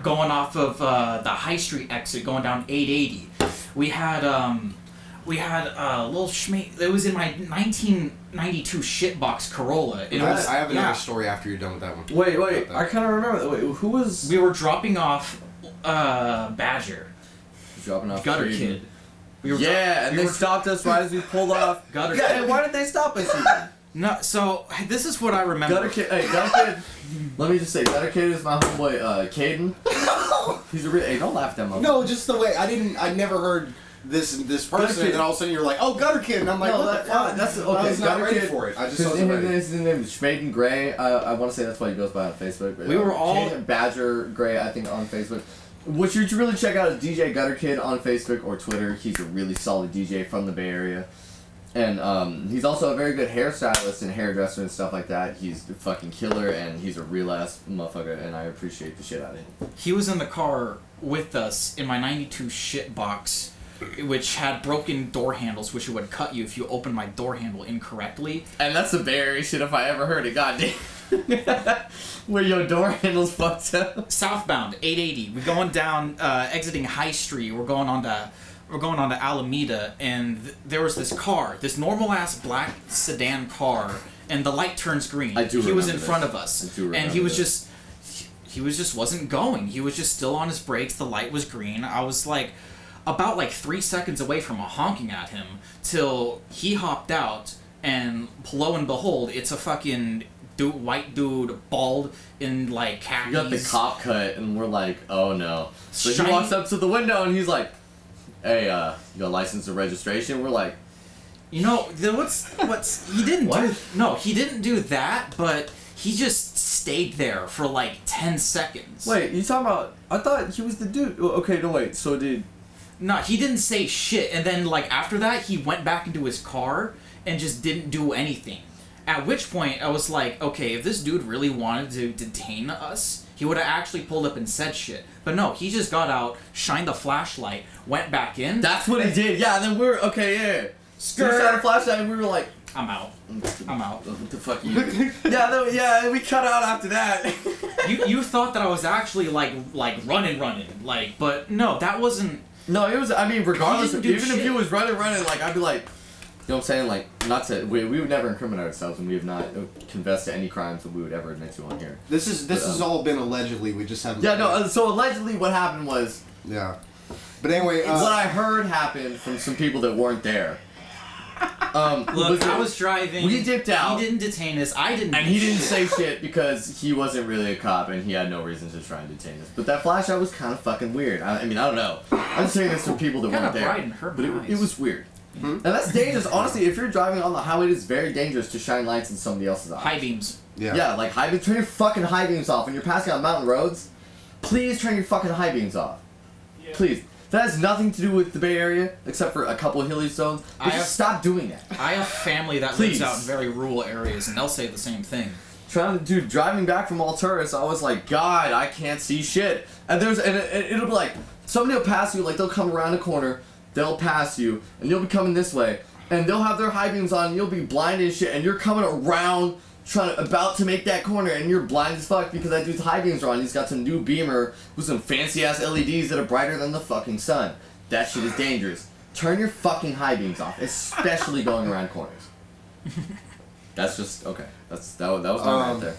going off of the High Street exit going down 880. We had a little schmate. It was in my 1992 shitbox Corolla. And I have another story after you're done with that one. Wait, I kind of remember. Wait, who was... We were dropping off Badger. Dropping off Gutter Creed. Kid. We were and they stopped us right as we pulled off. Gutter Yeah, Kid. and why did they stop us even? No, so this is what I remember. Gutter Kid, let me just say, Gutter Kid is my homeboy, Caden. He's a real, hey, don't laugh at that motherfucker. No, just the way I never heard this person, Kid. and all of a sudden you're like, oh, Gutter Kid, and I'm like, No, what the fuck? that's I okay. was not Gutter ready Kid, for it. I just his wasn't ready. name is Schmaden Gray. I want to say that's why he goes by on Facebook. But, We were all- Caden Badger Gray, I think, on Facebook. What you should really check out is DJ Gutter Kid on Facebook or Twitter. He's a really solid DJ from the Bay Area. And he's also a very good hairstylist and hairdresser and stuff like that. He's a fucking killer, and he's a real ass motherfucker, and I appreciate the shit out of him. He was in the car with us in my 92 shitbox, which had broken door handles, which would cut you if you opened my door handle incorrectly. And that's the Bay Area shit if I ever heard it, goddamn. Where your door handle's fucked up. Southbound 880. We're going down, exiting High Street. We're going on to Alameda, and there was this car, this normal ass black sedan car, and the light turns green. I do He was remember in this. front of us, I do and he remember was this. just wasn't going. He was just still on his brakes. The light was green. I was like about 3 seconds away from honking at him till he hopped out, and lo and behold, it's a fucking white dude, bald in like khakis. You got the cop cut, and we're like, oh no. So Shiny- he walks up to the window, and he's like, hey, you got license and registration? We're like, You know, what's he didn't What? do. No, he didn't do that, but he just stayed there for 10 seconds. wait, you talking about, I thought he was the dude. Oh, okay, no, wait, so did... No, he didn't say shit, and then after that, he went back into his car and just didn't do anything. At which point, I was like, okay, if this dude really wanted to detain us, he would have actually pulled up and said shit. But no, he just got out, shined the flashlight, went back in. That's what he did, yeah, and then we were, okay, yeah. He shot a flashlight, and we were like, I'm out. I'm out. what the fuck are you doing? yeah, we cut out after that. You thought that I was actually running, but no, that wasn't. No, it was, I mean, regardless, He of, didn't do even if shit. he was running, I'd be like, you know what I'm saying? Not to, we would never incriminate ourselves, and we have not confessed to any crimes that we would ever admit to on here. This has all been allegedly. We just haven't. Yeah, no, so allegedly what happened was, Yeah. But anyway, what I heard happened from some people that weren't there. Look, I was driving. We dipped out. He didn't detain us. I didn't. And do he didn't shit. say shit because he wasn't really a cop and he had no reason to try and detain us. But that flashlight was kind of fucking weird. I mean, I don't know. I'm saying this to people that Kinda weren't there. bright and hurt But my it eyes. was weird. And that's dangerous. Honestly, if you're driving on the highway, it's very dangerous to shine lights in somebody else's eyes. High beams. Yeah, like high beams. Turn your fucking high beams off. When you're passing on mountain roads, please turn your fucking high beams off. Please. That has nothing to do with the Bay Area, except for a couple of hilly zones. But just stop doing that. I have family that Please. lives out in very rural areas, and they'll say the same thing. Driving back from Alturas, I was like, God, I can't see shit. And it'll be like, somebody will pass you, they'll come around the corner, they'll pass you, and you'll be coming this way, and they'll have their high beams on, and you'll be blind as shit, and you're coming around, about to make that corner, and you're blind as fuck because that dude's high beams are on. He's got some new Beamer with some fancy ass LEDs that are brighter than the fucking sun. That shit is dangerous. Turn your fucking high beams off, especially going around corners. That's just okay. That was my rant there.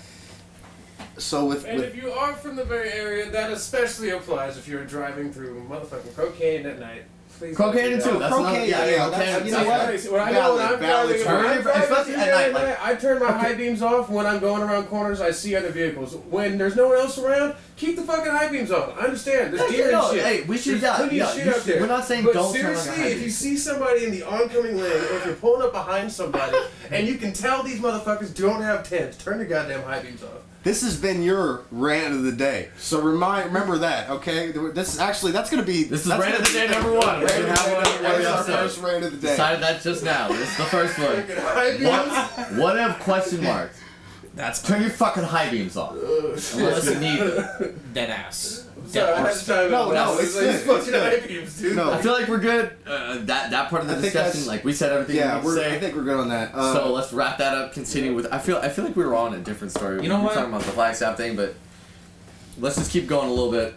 So And if you are from the Bay Area, that especially applies if you're driving through motherfucking cocaine at night. Please Cocaine don't and do two. that. That's Cocaine, not, yeah, cocaine that's- and you two. know what? When I know when I'm Valid driving, term. when I'm driving Especially at night, like- I turn my high beams off when I'm going around corners. I see other vehicles. When there's no one else around, keep the fucking high beams on. I understand. There's deer and shit. Hey, we should. There's plenty of shit out there. We're not saying But don't turn on your seriously, high if you beams. see somebody in the oncoming lane, or if you're pulling up behind somebody, and you can tell these motherfuckers don't have tents, turn your goddamn high beams off. This has been your rant of the day. So remember that, okay? This is actually that's gonna be. This is that's rant of gonna the day be- number one. We're gonna have one That's every our episode. first rant of the day. Decided that just now. This is the first one. Fucking high beams. What if question marks? That's Turn your fucking high beams off. Unless you need them. dead ass. Sorry, I had to chime in. No, it's good, it's fucking good. high beams, dude. No. I feel like we're good. That part of the I think discussion, that's- like we said everything Yeah, we need to I say. think we're good on that. So let's wrap that up. Continue with. I feel like we were on a different story. You know we were what? talking about the Flagstaff thing, but let's just keep going a little bit.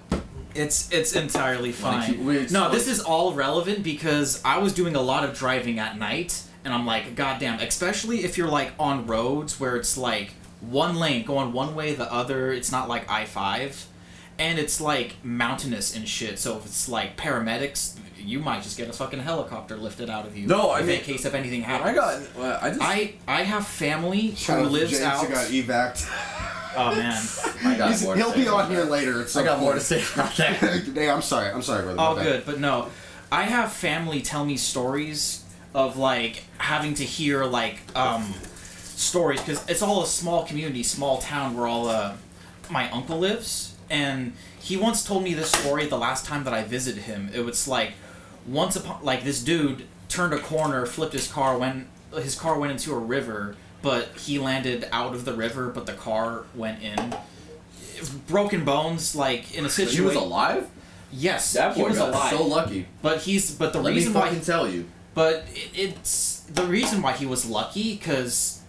It's entirely fine. we- No, this is all relevant because I was doing a lot of driving at night, and I'm like, goddamn, especially if you're like on roads where it's like one lane going one way, the other. It's not like I-5, and it's like mountainous and shit. So if it's like paramedics, you might just get a fucking helicopter lifted out of you. No, I in mean, case if anything happens. I have family shout who out to lives James out. who got evac'd. Oh man. I got more to He'll say be on about here that. later. I got more to say about that. Hey, I'm sorry, brother. All My bad. good, but no. I have family tell me stories of like having to hear like stories because it's all a small community, small town where all my uncle lives, and he once told me this story the last time that I visited him. It was like once upon like this dude turned a corner, flipped his car, his car went into a river, but he landed out of the river, but the car went in. Broken bones, like in a He situation. was alive? Yes, That he boy was got alive. so lucky. But the Let me reason why fucking tell you. but it's the reason why he was lucky because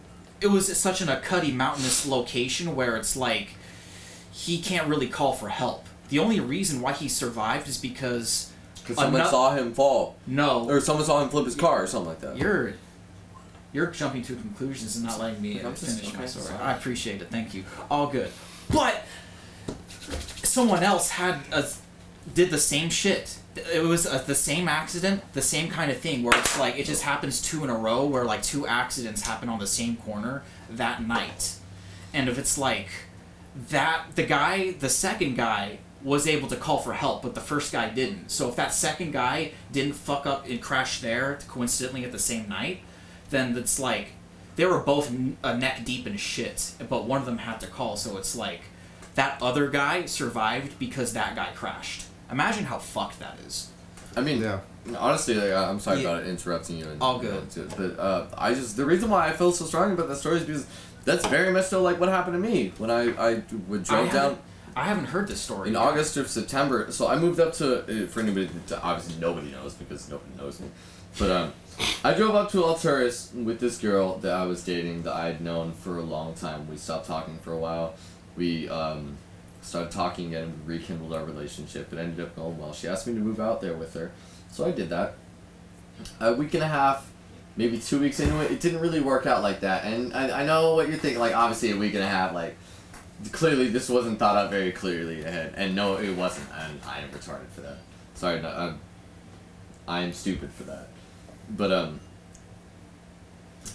it was such a cutty mountainous location where it's like he can't really call for help. The only reason why he survived is because Someone saw him fall. no, Or someone saw him flip his car or something like that. you're jumping to conclusions and not letting me I'm just- finish my okay, story. sorry. I appreciate it. Thank you. All good. But someone else did the same shit. It was the same accident, the same kind of thing, where it's like it just happens 2 in a row, where like 2 accidents happen on the same corner that night. And if it's like that, the second guy was able to call for help, but the first guy didn't. So if that second guy didn't fuck up and crash there coincidentally at the same night, then it's like they were both neck deep in shit, but one of them had to call. So it's like that other guy survived because that guy crashed. Imagine how fucked that is. I mean, Yeah. honestly, like, I'm sorry Yeah. about interrupting you. And, All good. But the reason why I feel so strong about that story is because that's very much so like what happened to me when I drove down I haven't heard this story in yet. August or September. So I moved up to, for anybody, obviously nobody knows because nobody knows me. But I drove up to Alturas with this girl that I was dating that I had known for a long time. We stopped talking for a while. We started talking again and rekindled our relationship. It ended up going well. She asked me to move out there with her. So I did that. A week and a half, maybe 2 weeks into it, it didn't really work out like that. And I know what you're thinking, like obviously a week and a half, like clearly this wasn't thought out very clearly ahead. And no, it wasn't. And I am retarded for that. Sorry, no, I am stupid for that. But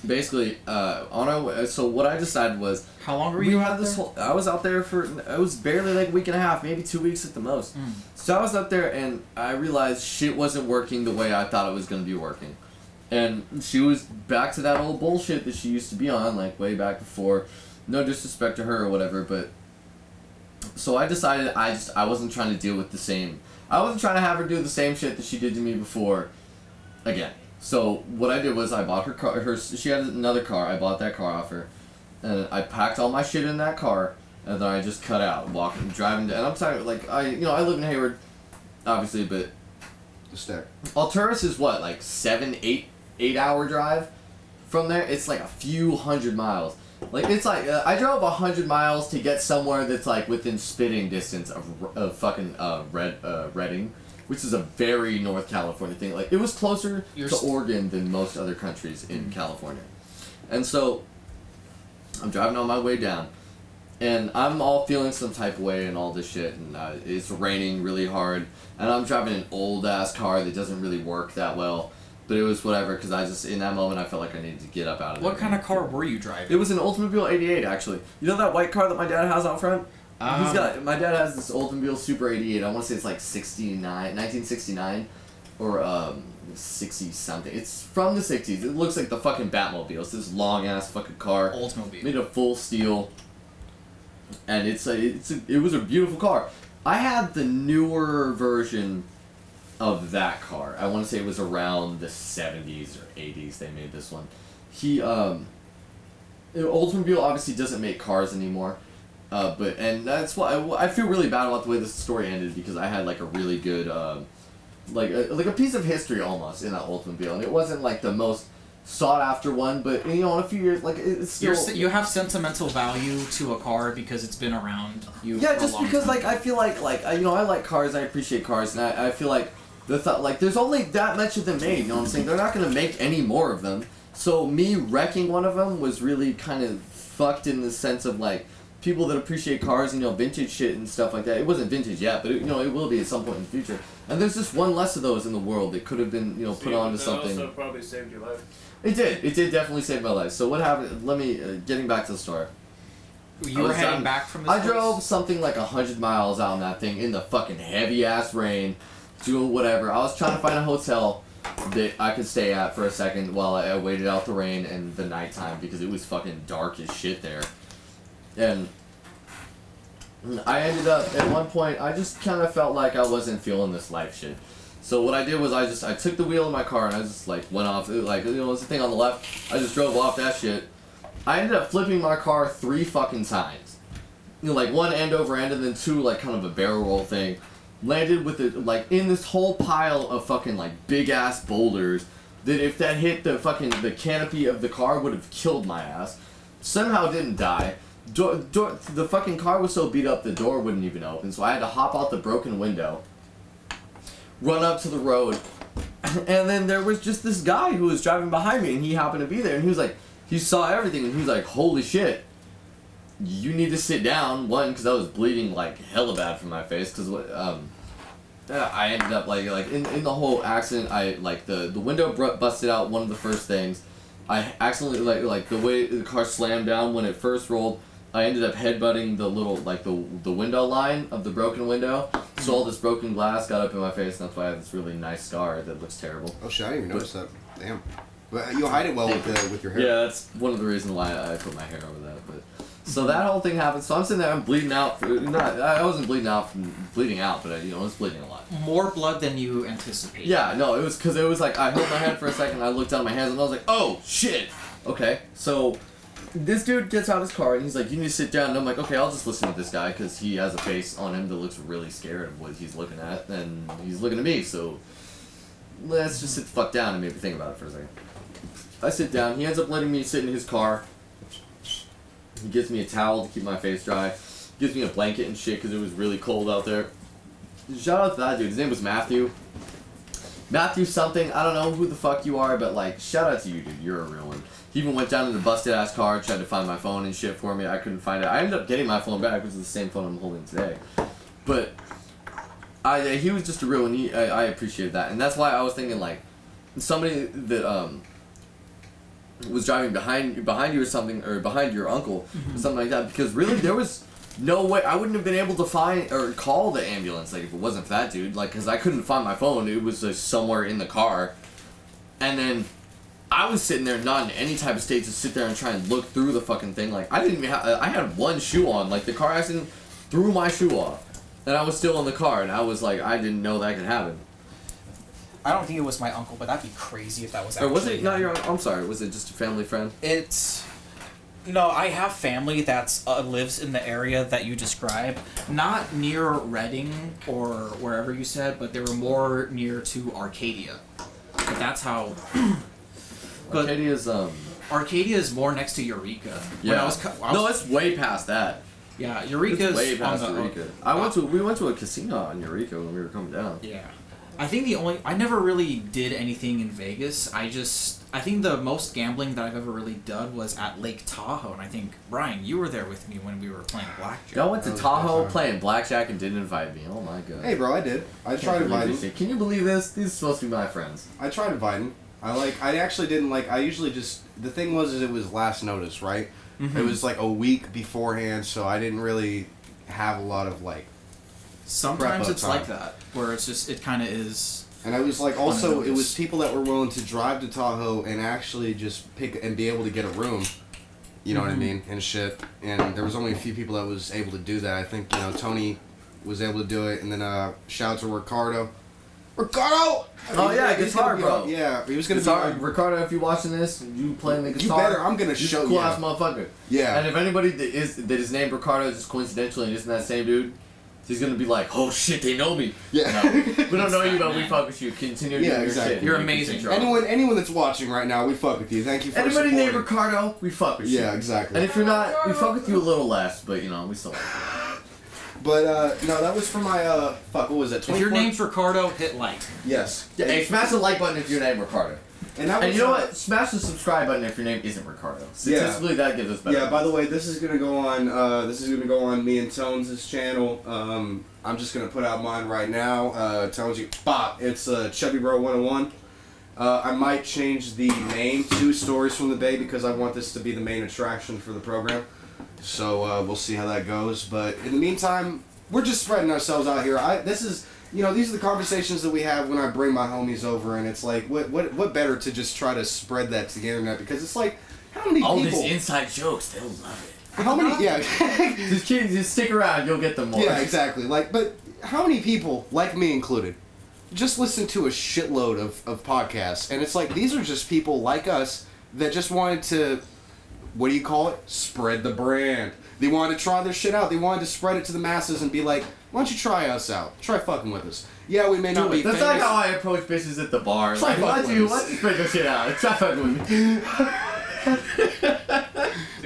basically, on our way, so what I decided was How long were we you had out this there? whole. I was out there for. It was barely like a week and a half, maybe 2 weeks at the most. So I was up there and I realized shit wasn't working the way I thought it was gonna be working, and she was back to that old bullshit that she used to be on, like way back before. No disrespect to her or whatever, but. So I decided I wasn't trying to deal with the same. I wasn't trying to have her do the same shit that she did to me before. Again. So what I did was I bought her car. She had another car. I bought that car off her, and I packed all my shit in that car, and then I just cut out, walking, driving. And I'm sorry, like I live in Hayward, obviously, but The stick. Alturas is what, like 8 hour drive from there. It's like a few hundred miles. Like it's like I drove 100 miles to get somewhere that's like within spitting distance of fucking Reading, which is a very North California thing. Like it was closer to Oregon than most other countries in California, and so I'm driving on my way down, And I'm all feeling some type of way and all this shit, and it's raining really hard, and I'm driving an old-ass car that doesn't really work that well, but it was whatever, because I just, in that moment, I felt like I needed to get up out of there. What kind of car were you driving? It was an Oldsmobile 88, actually. You know that white car that my dad has out front? My dad has this Oldsmobile Super 88, I want to say it's like 1969, or 60-something. It's from the 60s. It looks like the fucking Batmobile. It's this long-ass fucking car. Oldsmobile. Made of full steel. And it was a beautiful car. I had the newer version of that car. I want to say it was around the 70s or 80s they made this one. Oldsmobile obviously doesn't make cars anymore. And that's why I feel really bad about the way this story ended, because I had like a really good like a piece of history almost in that Oldsmobile, and it wasn't like the most sought after one, but you know, in a few years, like it's still you have sentimental value to a car because it's been around you. Yeah, for just a long because time. like I feel like you know, I like cars, I appreciate cars, and I feel like the thought, like there's only that much of them made. You know what I'm saying? They're not gonna make any more of them. So me wrecking one of them was really kind of fucked in the sense of like people that appreciate cars, you know, vintage shit and stuff like that. It wasn't vintage yet, but it, you know, it will be at some point in the future. And there's just one less of those in the world that could have been, you know, put onto something. Also probably saved your life. It did definitely save my life. So what happened? Let me getting back to the story. You were heading back from this I place? drove something like 100 miles out on that thing in the fucking heavy ass rain, doing whatever. I was trying to find a hotel that I could stay at for a second while I waited out the rain and the nighttime, because it was fucking dark as shit there. And I ended up, at one point, I just kind of felt like I wasn't feeling this life shit. So what I did was I took the wheel of my car and I just like went off, like, you know, there's the thing on the left, I just drove off that shit. I ended up flipping my car 3 fucking times. You know, like one end over end and then 2 like kind of a barrel roll thing. Landed with it like in this whole pile of fucking like big ass boulders that if that hit the canopy of the car would have killed my ass. Somehow didn't die. The fucking car was so beat up the door wouldn't even open, so I had to hop out the broken window, run up to the road, and then there was just this guy who was driving behind me, and he happened to be there, and he was like, he saw everything, and he was like, holy shit, you need to sit down, one, because I was bleeding like hella bad from my face, because I ended up like in the whole accident, I like the window busted out, one of the first things. I accidentally like the way the car slammed down when it first rolled, I ended up headbutting the little like the window line of the broken window, so all this broken glass got up in my face, and that's why I have this really nice scar that looks terrible. Oh shit, I didn't even notice that. Damn. But you hide it well with your hair. Yeah, that's one of the reasons why I put my hair over that. But so that whole thing happened. So I'm sitting there, I'm bleeding out. I wasn't bleeding out from bleeding out, but I was bleeding a lot. More blood than you anticipated. Yeah, no, it was because it was like I held my head for a second, I looked down at my hands, and I was like, oh shit. Okay, so this dude gets out of his car and he's like, you need to sit down, and I'm like, okay, I'll just listen to this guy because he has a face on him that looks really scared of what he's looking at, and he's looking at me, so let's just sit the fuck down and maybe think about it for a second. I sit down, he ends up letting me sit in his car, he gives me a towel to keep my face dry, gives me a blanket and shit because it was really cold out there. Shout out to that dude, his name was Matthew. Matthew something, I don't know who the fuck you are, but like, shout out to you, dude, you're a real one. He even went down to the busted ass car, tried to find my phone and shit for me. I couldn't find it. I ended up getting my phone back, which is the same phone I'm holding today. But he was just a real one. I appreciated that, and that's why I was thinking like somebody that was driving behind you or something, or behind your uncle or something like that. Because really, there was no way I wouldn't have been able to find or call the ambulance like if it wasn't for that dude. Like, because I couldn't find my phone. It was just somewhere in the car, and then I was sitting there not in any type of state to sit there and try and look through the fucking thing. Like, I didn't even I had one shoe on. Like, the car accident threw my shoe off. And I was still in the car, and I was like, I didn't know that could happen. I don't think it was my uncle, but that'd be crazy if that was Or actually was it not him. your uncle? I'm sorry, was it just a family friend? No, I have family that's lives in the area that you described, not near Reading or wherever you said, but they were more near to Arcadia. But that's how... But Arcadia is more next to Eureka. Yeah. No, it's way past that. Yeah, Eureka's It's way past on the, Eureka. We went to a casino in Eureka when we were coming down. Yeah. I think I never really did anything in Vegas. I think the most gambling that I've ever really done was at Lake Tahoe, and I think, Brian, you were there with me when we were playing blackjack. Y'all went to Tahoe playing blackjack and didn't invite me. Oh my god. Hey, bro, I did. I tried inviting. Can you believe this? These are supposed to be my friends. I tried inviting. I actually didn't like. I usually just. The thing was, it was last notice, right? Mm-hmm. It was like a week beforehand, so I didn't really have a lot of like. Sometimes it's time. like that, where it's just, it kind of is. And I was like, also, it was notice. people that were willing to drive to Tahoe and actually just pick and be able to get a room. You know what I mean? And shit. And there was only a few people that was able to do that. I think, Tony was able to do it. And then shout out to Ricardo. Ricardo! Oh, yeah, He's guitar, gonna be bro. on- Yeah, he was going to Guitar, be on. Ricardo, if you're watching this, you playing the guitar. You better. I'm going to show you. Cool ass motherfucker. Yeah. And if anybody that is named Ricardo just coincidentally and isn't that same dude, he's gonna be like, oh shit, they know me. Yeah. No, we don't know you, but we fuck with you. Continue doing your exactly. shit. You're You amazing. continue on. Anyone that's watching right now, we fuck with you. Thank you for Anybody supporting. named Ricardo, we fuck with you. Yeah, exactly. And if you're not, we fuck with you a little less, but we still like you. But, no, that was for my, what was it? If your 24? name's Ricardo, hit like. Yes. Yeah, hey, smash the like button if your name Ricardo. And that was, And you know what? Smash the subscribe button if your name isn't Ricardo. Statistically, that gives us better. Yeah, by the way, this is gonna go on me and Tones' channel. I'm just gonna put out mine right now. Tones, it's Chubby Bro 101. I might change the name to Stories from the Bay because I want this to be the main attraction for the program. So we'll see how that goes. But in the meantime, we're just spreading ourselves out here. These are the conversations that we have when I bring my homies over, and it's like, what better to just try to spread that to the internet? Because it's like, how many all people? these inside jokes, they'll love it. How many? Yeah. Just stick around, you'll get them more. Yeah, exactly. But how many people, like me included, just listen to a shitload of podcasts, and it's like, these are just people like us that just wanted to, what do you call it? Spread the brand. They wanted to try their shit out. They wanted to spread it to the masses and be like, why don't you try us out? Try fucking with us. Yeah, we may not be That's famous. like how I approach bitches at the bar. Try Like, why fucking don't you with us. spread your shit out? Try fucking with me.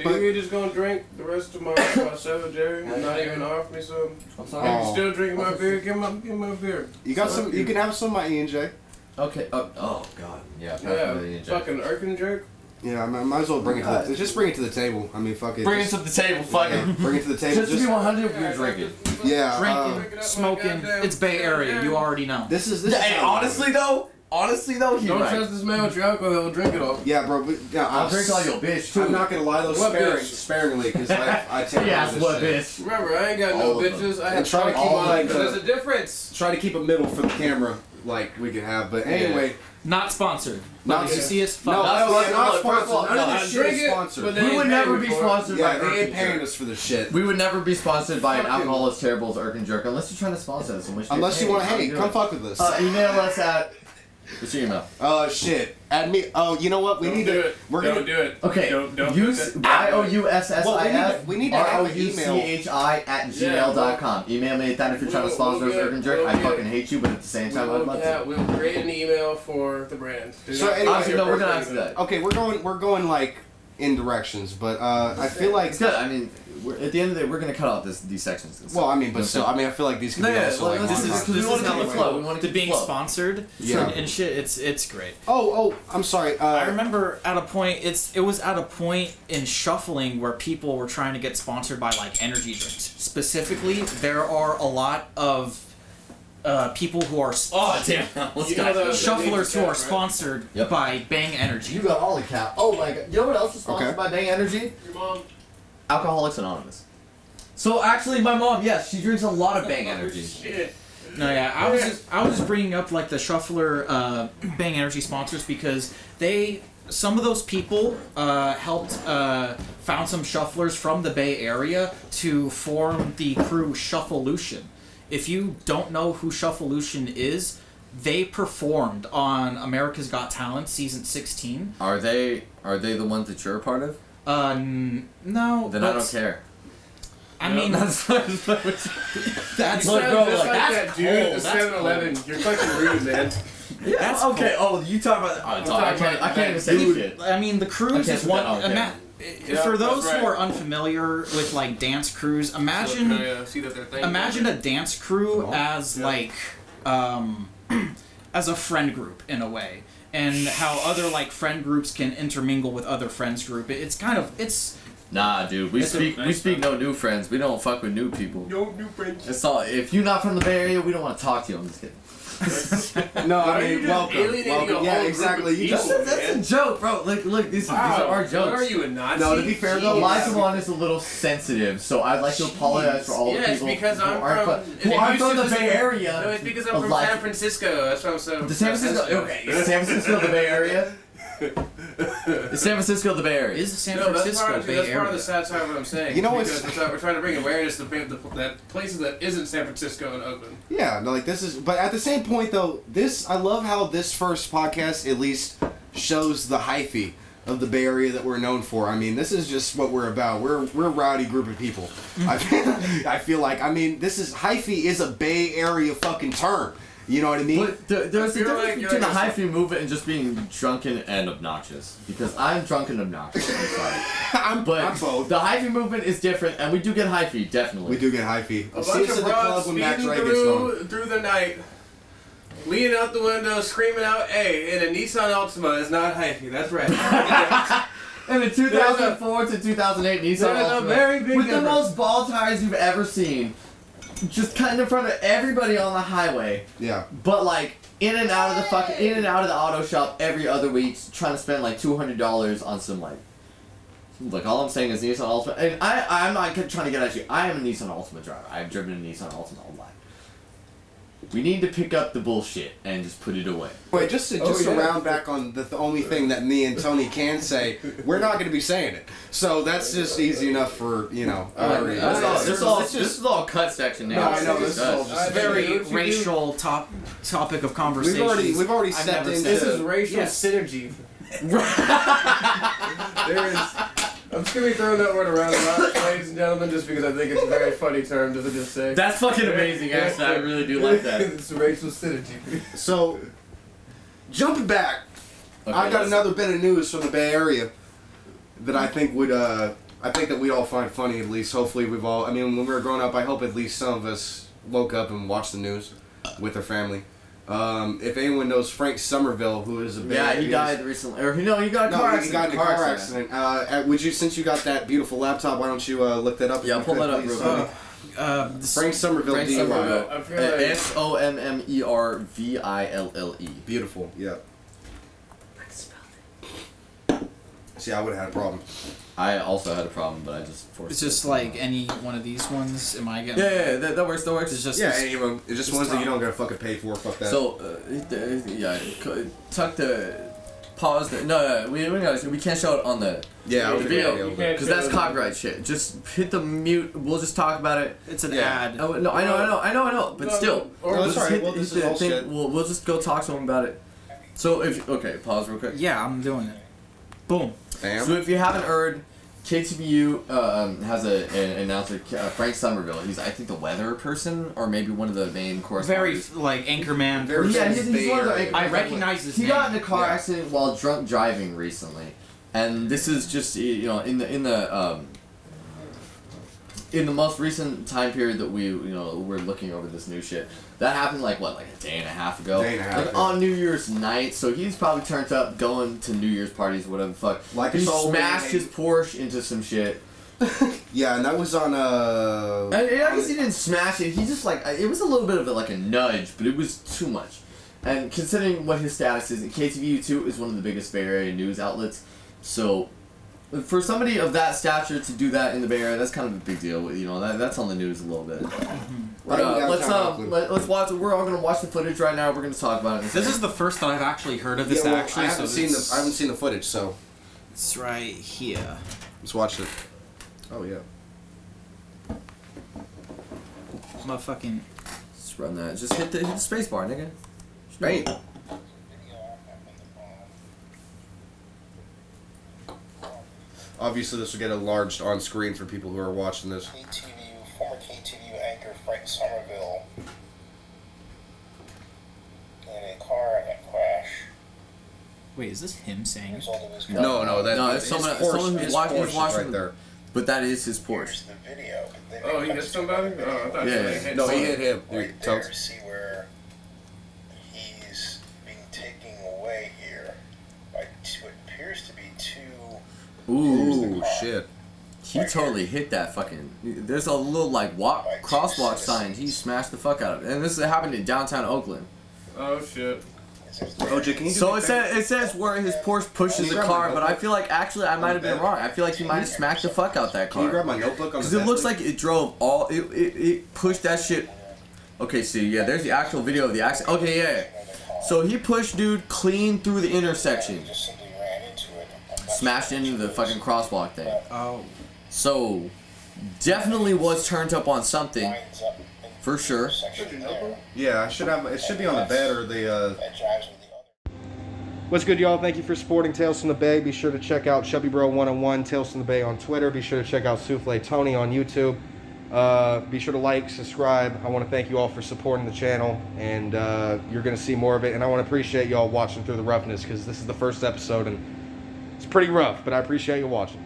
So you just gonna drink the rest of my soda, Jerry, and not even offer me some? I'm Are sorry. you still drinking my beer? Give me a beer. You got some? You can have some of my E&J. Okay. Oh god. Yeah. Yeah, fucking Erkin jerk. Yeah, I might as well bring it to the, just bring it to the table. I mean, fuck it. Bring it to the table, fuck Yeah, it. bring it to the table. Just to be 100, we're drinking. Yeah. Drinking, smoking. It's Bay Area. You already know. This is. Hey, honestly though, he Don't right. trust this man with your alcohol. Drink it all. Yeah, bro. I'll drink all your bitch too. I'm not gonna lie, though, What bitch? sparingly, because I take Yes, this what shit. bitch? Remember, I ain't got All no of them. bitches. I And have try to keep all like of them. There's a difference. try to keep a middle for the camera, like we can have. But anyway, Not sponsored. Not- But if you see us, no, fuck us. no, look, not look, first of all, sponsored. None no, of I this shit drink is it, sponsored. but they We would ain't never paying be me for it. sponsored by Yeah, they ain't Erkin paying Jerk. us for this shit. We would never be sponsored by an Fucking- alcohol as terrible as Erkin Jerk unless you're trying to sponsor us. In which case, Unless you want to, how hey, do come it? fuck with us. Email us at. What's your email? Shit. Add me. Oh, you know what? We Don't need do to. it. We're Don't gonna do it. Okay, Don't use put that- YOUSSIF Well, we need to have an email. ROUCHI@gmail.com. Email me at that if you're trying to sponsor us, Erkin Jerk. I fucking hate you, but at the same time, I'd love to. We'll create an email for the brand. Do So not- anyway- Honestly, no, we're gonna answer that. Okay, we're going like in directions, but I feel like. It's good. I mean, at the end of the day, we're gonna cut out these sections. Well, I mean, but still, I mean, I feel like these can be also like. this is montages. because we want to how keep it we flow. We want to to keep being it flow. sponsored Yeah. and shit. It's great. Oh, I'm sorry. I remember at a point, it was at a point in shuffling where people were trying to get sponsored by like energy drinks. Specifically, there are a lot of people who are Oh damn! Let's You know go. the- shufflers who are right? sponsored Yep. by Bang Energy. You got Ollie Cap. Oh my god! You know what else is sponsored Okay. by Bang Energy? Your mom. Alcoholics Anonymous. So actually, my mom, yes, she drinks a lot of Bang Energy. Shit. No, yeah, I was just bringing up like the shuffler Bang Energy sponsors because some of those people helped found some shufflers from the Bay Area to form the crew Shufflelution. If you don't know who Shufflelution is, they performed on America's Got Talent season 16. Are they the ones that you're a part of? No. Then I don't care. I mean, That's that's Look, You bro, sound just like, like that's that dude at the cold, that's 7-Eleven. You're fucking rude, man. that's okay. Oh, you talk about. I can't even say Dude. shit. I mean, the I cruise can't is put one. that on there. Yeah, For those that's who right. are unfamiliar with like dance crews, imagine See that they're thinking. imagine a dance crew Oh, as yeah. like as a friend group in a way, and how other like friend groups can intermingle with other friends group. It's Nah, dude, we speak no new friends. We don't fuck with new people. No new friends. It's all, if you're not from the Bay Area, we don't want to talk to you. I'm just kidding. No, Why I are you mean, just welcome. alienating a Welcome. whole Yeah, group exactly. of You people? just, That's a joke, bro. Look, these are our jokes. What are you, a Nazi? No, to be fair though, Elijah Wan is a little sensitive, so I'd like to apologize for all the Yes, people because who I'm aren't from- who if aren't you from the choose- Bay Area. No, it's because I'm of from life. San Francisco. That's why I'm so. The San Francisco, okay, is San Francisco the Bay Area? Is San Francisco the Bay Area? is the San No, that's Francisco part of, Bay that's Area. part of the satire of what I'm saying. You know because what's- we're trying to bring awareness to that places that isn't San Francisco and Oakland. yeah, no, like this is, but at the same point though, I love how this first podcast at least shows the hyphy of the Bay Area that we're known for. I mean, this is just what we're about. We're a rowdy group of people. I feel like, I mean, hyphy is a Bay Area fucking term. You know what I mean? But there's a feel difference like you're between the like hyphy movement and just being drunken and obnoxious. Because I'm drunken and obnoxious, I'm sorry. I'm But both. the hyphy movement is different, and we do get hyphy, definitely. We do get hyphy. A See bunch us of at the club broads when Max speeding Ray gets going. through the night, leaning out the window, screaming out, "Hey!" in a Nissan Altima is not hyphy. That's right. And the 2004 to 2008 Nissan There's a Altima, very big with the difference. most ball tires you've ever seen, just cutting in front of everybody on the highway, Yeah. but like in and out of the auto shop every other week, trying to spend like $200 on some like all I'm saying is Nissan Altima, and I'm not trying to get at you. I am a Nissan Altima driver. I've driven a Nissan Altima all my life. We need to pick up the bullshit and just put it away. Wait, just to round back on the only thing that me and Tony can say, we're not going to be saying it. So that's just easy enough for, you know. This is all cut section now. No, I know, this is all just Very What you do- racial topic of conversation. We've already I've stepped never into This is racial Yes. synergy. There is. I'm just gonna be throwing that word around a lot, ladies and gentlemen, just because I think it's a very funny term to just say. That's fucking amazing, actually. I really do like that. It's racial synergy. So, jumping back, Okay, I got let's- another bit of news from the Bay Area that I think that we all find funny at least. Hopefully we've all, I mean, when we were growing up, I hope at least some of us woke up and watched the news with their family. If anyone knows Frank Somerville, who is a Bay Yeah, he Area- died recently. Or no, he got a car accident. he got in a car accident. Would you, since you got that beautiful laptop, why don't you look that up? Yeah, if you pull could, that up please? real quick. Frank Somerville, Frank DUI. Somerville. I feel like- SOMMERVILLE. Beautiful, yeah. See, I would have had a problem. I also had a problem, but I just forced It's it. just like any one of these ones. Am I getting? Yeah, that works. That works. It's just Yeah, anyone. It's just Just ones that you top. don't gotta fucking pay for. Fuck that. So, tuck the pause. No, we can't show it on the yeah, I was the gonna video be able to- because that's copyright shit. Just hit the mute. We'll just talk about it. It's an Yeah. ad. Oh, no, I know, but No, still. or No, We'll that's just alright. Well, this is all shit. We'll just go talk to him about it. So pause real quick. Yeah, I'm doing it. Boom. Damn. So if you haven't heard, KTVU has an announcer, Frank Somerville. He's I think the weather person or maybe one of the main Very correspondents. like anchorman. Very Yeah, person. he's one of the Bay Area. I recognize his He name. got in a car Yeah. accident while drunk driving recently, and this is just in the most recent time period that we're looking over this new shit. That happened like a day and a half ago. Day and a half, like yeah. on New Year's night. So he's probably turned up going to New Year's parties, whatever the fuck. Like he it's all smashed made. his Porsche into some shit. Yeah, and that was on And I guess he didn't smash it. He just it was a little bit of a nudge, but it was too much. And considering what his status is, KTVU 2 is one of the biggest Bay Area news outlets. So for somebody of that stature to do that in the Bay Area, that's kind of a big deal. That's on the news a little bit. But let's watch. We're all gonna watch the footage right now. We're gonna talk about it. This is the first that I've actually heard of this. I actually, haven't so seen the footage, so It's right here. let's watch it. Oh yeah. Motherfucking. Just run that. Just hit the space bar, nigga. Spain. Obviously, this will get enlarged on screen for people who are watching this. Former KTVU anchor Frank Somerville in a car crash. Wait, is this him saying? Result of his No, No, it's his someone who's his watching Porsche is right there. But that is his Here's Porsche. the video. Oh, he hit somebody? Oh, I thought Yeah, you yeah. hit No, he someone. hit him. Right So- there, see where he Ooh, shit. He totally hit that fucking. There's a little like crosswalk sign. He smashed the fuck out of it, and this happened in downtown Oakland. Oh shit. OJ, can you So it says where his Porsche pushes the car, but I feel like actually I might have been wrong. I feel like he might have smacked the fuck out that Can you grab car. my notebook on the Because it looks like it drove all. It pushed that shit. Okay, see, yeah, there's the actual video of the accident. Okay, yeah. So he pushed dude clean through the intersection, Just simply ran into it. I'm not smashed into the fucking crosswalk thing. Oh. So definitely was turned up on something lines up in for sure. the section there. Yeah, I should have. It should be on the bed or the. That drives with the other. What's good, y'all? Thank you for supporting Tales from the Bay. Be sure to check out Chubby Bro 101 Tales from the Bay on Twitter. Be sure to check out Souffle Tony on YouTube. Be sure to like, subscribe. I want to thank you all for supporting the channel, and you're going to see more of it. And I want to appreciate y'all watching through the roughness, because this is the first episode and it's pretty rough, but I appreciate you watching.